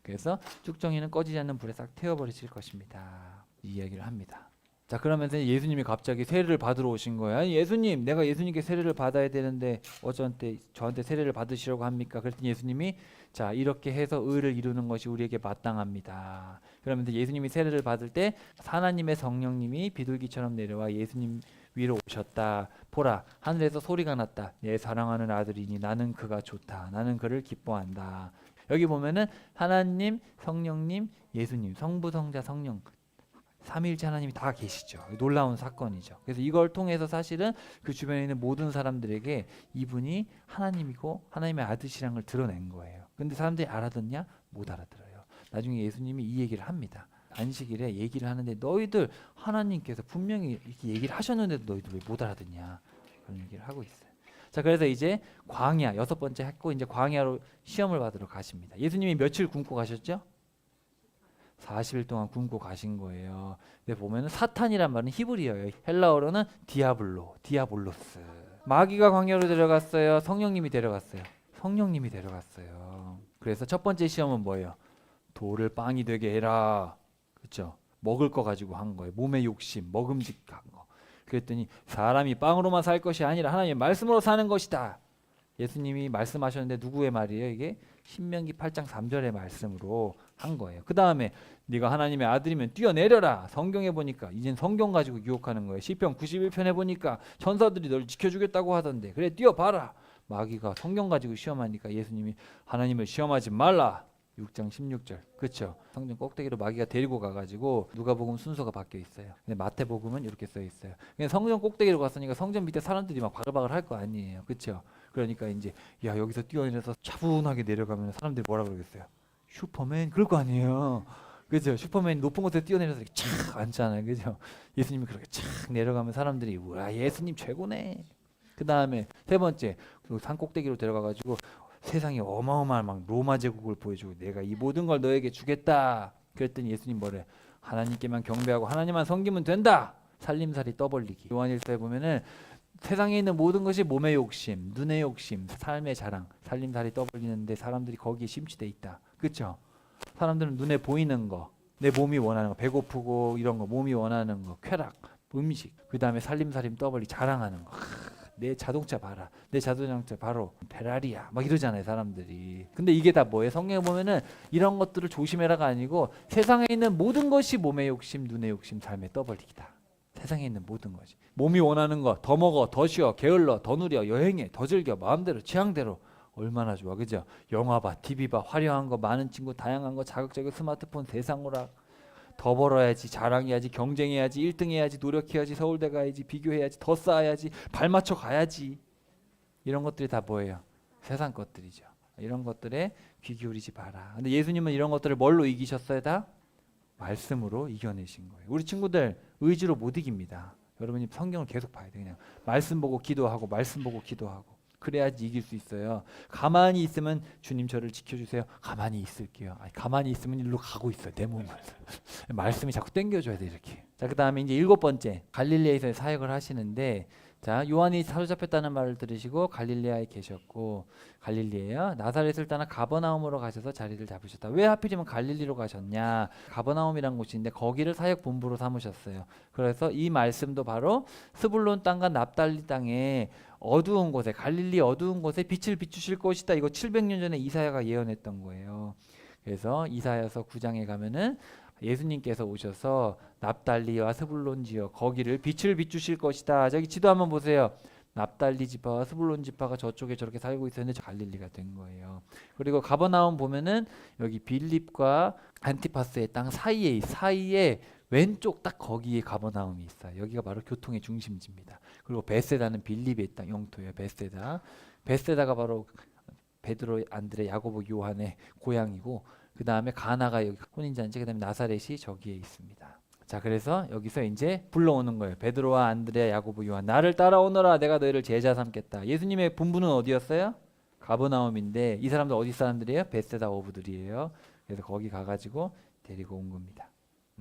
그래서 쭉정이는 꺼지지 않는 불에 싹 태워버리실 것입니다. 이 이야기를 합니다. 자 그러면서 예수님이 갑자기 세례를 받으러 오신 거예요. 아니 예수님 내가 예수님께 세례를 받아야 되는데 어쩐데 저한테 세례를 받으시려고 합니까? 그랬더니 예수님이 자 이렇게 해서 의를 이루는 것이 우리에게 마땅합니다. 그러면서 예수님이 세례를 받을 때 하나님의 성령님이 비둘기처럼 내려와 예수님 위로 오셨다. 보라 하늘에서 소리가 났다. 내 사랑하는 아들이니 나는 그가 좋다. 나는 그를 기뻐한다. 여기 보면은 하나님, 성령님, 예수님, 성부, 성자, 성령 삼위일체 하나님이 다 계시죠. 놀라운 사건이죠. 그래서 이걸 통해서 사실은 그 주변에 있는 모든 사람들에게 이분이 하나님이고 하나님의 아들이라는 걸 드러낸 거예요. 근데 사람들이 알아듣냐? 못 알아들어요. 나중에 예수님이 이 얘기를 합니다. 안식일에 얘기를 하는데 너희들 하나님께서 분명히 이렇게 얘기를 하셨는데도 너희들 왜 못 알아듣냐? 그런 얘기를 하고 있어요. 자 그래서 이제 광야 6번째 했고 이제 광야로 시험을 받으러 가십니다. 예수님이 며칠 굶고 가셨죠? 40일 동안 굶고 가신 거예요. 근데 보면은 사탄이란 말은 히브리어예요. 헬라어로는 디아볼로스. 마귀가 광야로 데려갔어요. 성령님이 데려갔어요. 성령님이 데려갔어요. 그래서 첫 번째 시험은 뭐예요? 돌을 빵이 되게 해라. 그렇죠? 먹을 거 가지고 한 거예요. 몸의 욕심, 먹음직한 거. 그랬더니 사람이 빵으로만 살 것이 아니라 하나님의 말씀으로 사는 것이다. 예수님이 말씀하셨는데 누구의 말이에요? 이게 신명기 8장 3절의 말씀으로 한 거예요. 그 다음에 네가 하나님의 아들이면 뛰어내려라. 성경에 보니까 이젠 성경 가지고 유혹하는 거예요. 시편 91편에 보니까 천사들이 널 지켜주겠다고 하던데 그래 뛰어봐라. 마귀가 성경 가지고 시험하니까 예수님이 하나님을 시험하지 말라. 6장 16절. 그렇죠. 성경 꼭대기로 마귀가 데리고 가가지고 누가복음 순서가 바뀌어 있어요. 근데 마태복음은 이렇게 써 있어요. 그냥 성경 꼭대기로 갔으니까 성전 밑에 사람들이 막 바글바글 할 거 아니에요. 그렇죠. 그러니까 이제 야 여기서 뛰어내려서 차분하게 내려가면 사람들이 뭐라 그러겠어요? 슈퍼맨 그럴 거 아니에요. 그죠? 슈퍼맨 높은 곳에 뛰어내려서 이렇게 착 앉잖아요. 그죠? 예수님이 그렇게 착 내려가면 사람들이 와 예수님 최고네. 그 다음에 세 번째 그 산 꼭대기로 데려가가지고 세상에 어마어마한 막 로마 제국을 보여주고 내가 이 모든 걸 너에게 주겠다. 그랬더니 예수님 뭐래? 하나님께만 경배하고 하나님만 섬기면 된다. 살림살이 떠벌리기. 요한일서에 보면은 세상에 있는 모든 것이 몸의 욕심, 눈의 욕심, 삶의 자랑, 살림살이 떠벌리는데 사람들이 거기에 심취돼 있다. 그렇죠? 사람들은 눈에 보이는 거, 내 몸이 원하는 거, 배고프고 이런 거, 몸이 원하는 거, 쾌락, 음식, 그 다음에 살림살림 떠벌리 자랑하는 거. 내 자동차 봐라. 내 자동차 바로 페라리야. 막 이러잖아요, 사람들이. 근데 이게 다 뭐예요? 성경에 보면은 이런 것들을 조심해라가 아니고 세상에 있는 모든 것이 몸의 욕심, 눈의 욕심, 삶의 떠벌리기다. 세상에 있는 모든 것이. 몸이 원하는 거, 더 먹어, 더 쉬어, 게을러, 더 누려, 여행해, 더 즐겨, 마음대로, 취향대로. 얼마나 좋아, 그죠? 영화 봐, TV 봐, 화려한 거, 많은 친구, 다양한 거, 자극적인 스마트폰, 세상오락. 더 벌어야지, 자랑해야지, 경쟁해야지, 1등 해야지, 노력해야지, 서울대 가야지, 비교해야지, 더 쌓아야지, 발 맞춰 가야지. 이런 것들이 다 뭐예요? 세상 것들이죠. 이런 것들에 귀 기울이지 마라. 근데 예수님은 이런 것들을 뭘로 이기셨어요? 다? 말씀으로 이겨내신 거예요. 우리 친구들 의지로 못 이깁니다. 여러분이 성경을 계속 봐야 돼요. 그냥 말씀 보고 기도하고 말씀 보고 기도하고. 그래야지 이길 수 있어요. 가만히 있으면 주님 저를 지켜주세요. 가만히 있을게요. 아니, 가만히 있으면 일로 가고 있어요. 내 몸은. 말씀이 자꾸 땡겨줘야 돼 이렇게. 자, 그 다음에 이제 7번째 갈릴레에서 사역을 하시는데 자 요한이 사로잡혔다는 말을 들으시고 갈릴레아에 계셨고 갈릴리에요. 나사렛을 떠나 가버나움으로 가셔서 자리를 잡으셨다. 왜 하필이면 갈릴리로 가셨냐? 가버나움이란 곳인데 거기를 사역 본부로 삼으셨어요. 그래서 이 말씀도 바로 스불론 땅과 납달리 땅에 어두운 곳에 갈릴리 어두운 곳에 빛을 비추실 것이다. 이거 700년 전에 이사야가 예언했던 거예요. 그래서 이사야서 9장에 가면은 예수님께서 오셔서 납달리와 스불론 지역 거기를 빛을 비추실 것이다. 저기 지도 한번 보세요. 납달리 지파와 스불론 지파가 저쪽에 저렇게 살고 있었는데 저 갈릴리가 된 거예요. 그리고 가버나움 보면은 여기 빌립과 안티파스의 땅 사이에 왼쪽 딱 거기에 가버나움이 있어요. 여기가 바로 교통의 중심지입니다. 그리고 베세다는 빌립의 땅 영토예요. 베세다가 바로 베드로, 안드레, 야고보, 요한의 고향이고 그 다음에 가나가 여기 혼인잔치, 그 다음에 나사렛이 저기에 있습니다. 자, 그래서 여기서 이제 불러오는 거예요. 베드로와 안드레, 야고보, 요한, 나를 따라오너라. 내가 너희를 제자 삼겠다. 예수님의 본부는 어디였어요? 가버나움인데 이 사람들 어디 사람들이에요? 베세다 어부들이에요. 그래서 거기 가가지고 데리고 온 겁니다.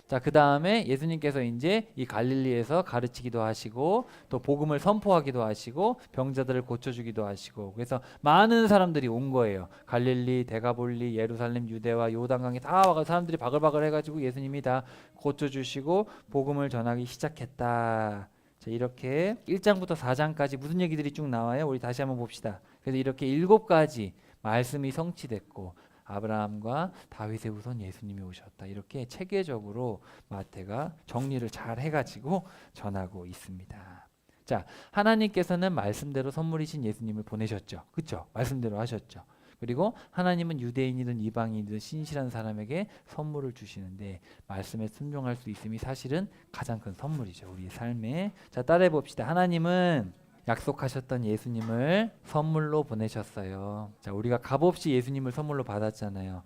자, 그 다음에 예수님께서 이제 이 갈릴리에서 가르치기도 하시고 또 복음을 선포하기도 하시고 병자들을 고쳐주기도 하시고 그래서 많은 사람들이 온 거예요. 갈릴리, 데가볼리, 예루살렘, 유대와 요단강에 다 와서 사람들이 바글바글 해가지고 예수님이 다 고쳐주시고 복음을 전하기 시작했다. 자, 이렇게 1장부터 4장까지 무슨 얘기들이 쭉 나와요? 우리 다시 한번 봅시다. 그래서 이렇게 7가지 말씀이 성취됐고 아브라함과 다윗의 후손 예수님이 오셨다. 이렇게 체계적으로 마태가 정리를 잘 해가지고 전하고 있습니다. 자, 하나님께서는 말씀대로 선물이신 예수님을 보내셨죠. 그렇죠? 말씀대로 하셨죠. 그리고 하나님은 유대인이든 이방인이든 신실한 사람에게 선물을 주시는데 말씀에 순종할 수 있음이 사실은 가장 큰 선물이죠. 우리의 삶에. 자, 따라해 봅시다. 하나님은 약속하셨던 예수님을 선물로 보내셨어요. 자, 우리가 값없이 예수님을 선물로 받았잖아요.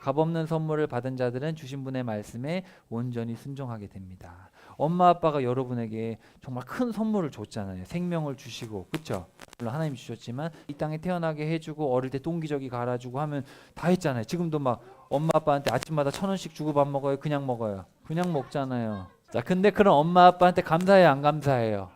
값없는 선물을 받은 자들은 주신 분의 말씀에 온전히 순종하게 됩니다. 엄마 아빠가 여러분에게 정말 큰 선물을 줬잖아요. 생명을 주시고, 그렇죠? 물론 하나님 주셨지만 이 땅에 태어나게 해주고 어릴 때 똥기저귀 갈아주고 하면 다 했잖아요. 지금도 막 엄마 아빠한테 아침마다 1,000원씩 주고 밥 먹어요? 그냥 먹어요? 그냥 먹잖아요. 자, 근데 그런 엄마 아빠한테 감사해요? 안 감사해요?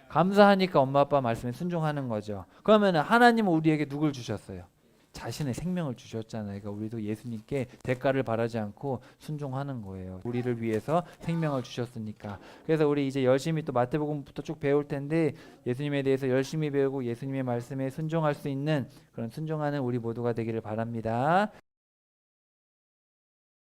감사하니까 엄마 아빠 말씀에 순종하는 거죠. 그러면 하나님은 우리에게 누굴 주셨어요? 자신의 생명을 주셨잖아요. 그러니까 우리도 예수님께 대가를 바라지 않고 순종하는 거예요. 우리를 위해서 생명을 주셨으니까. 그래서 우리 이제 열심히 또 마태복음부터 쭉 배울 텐데 예수님에 대해서 열심히 배우고 예수님의 말씀에 순종할 수 있는 그런 순종하는 우리 모두가 되기를 바랍니다.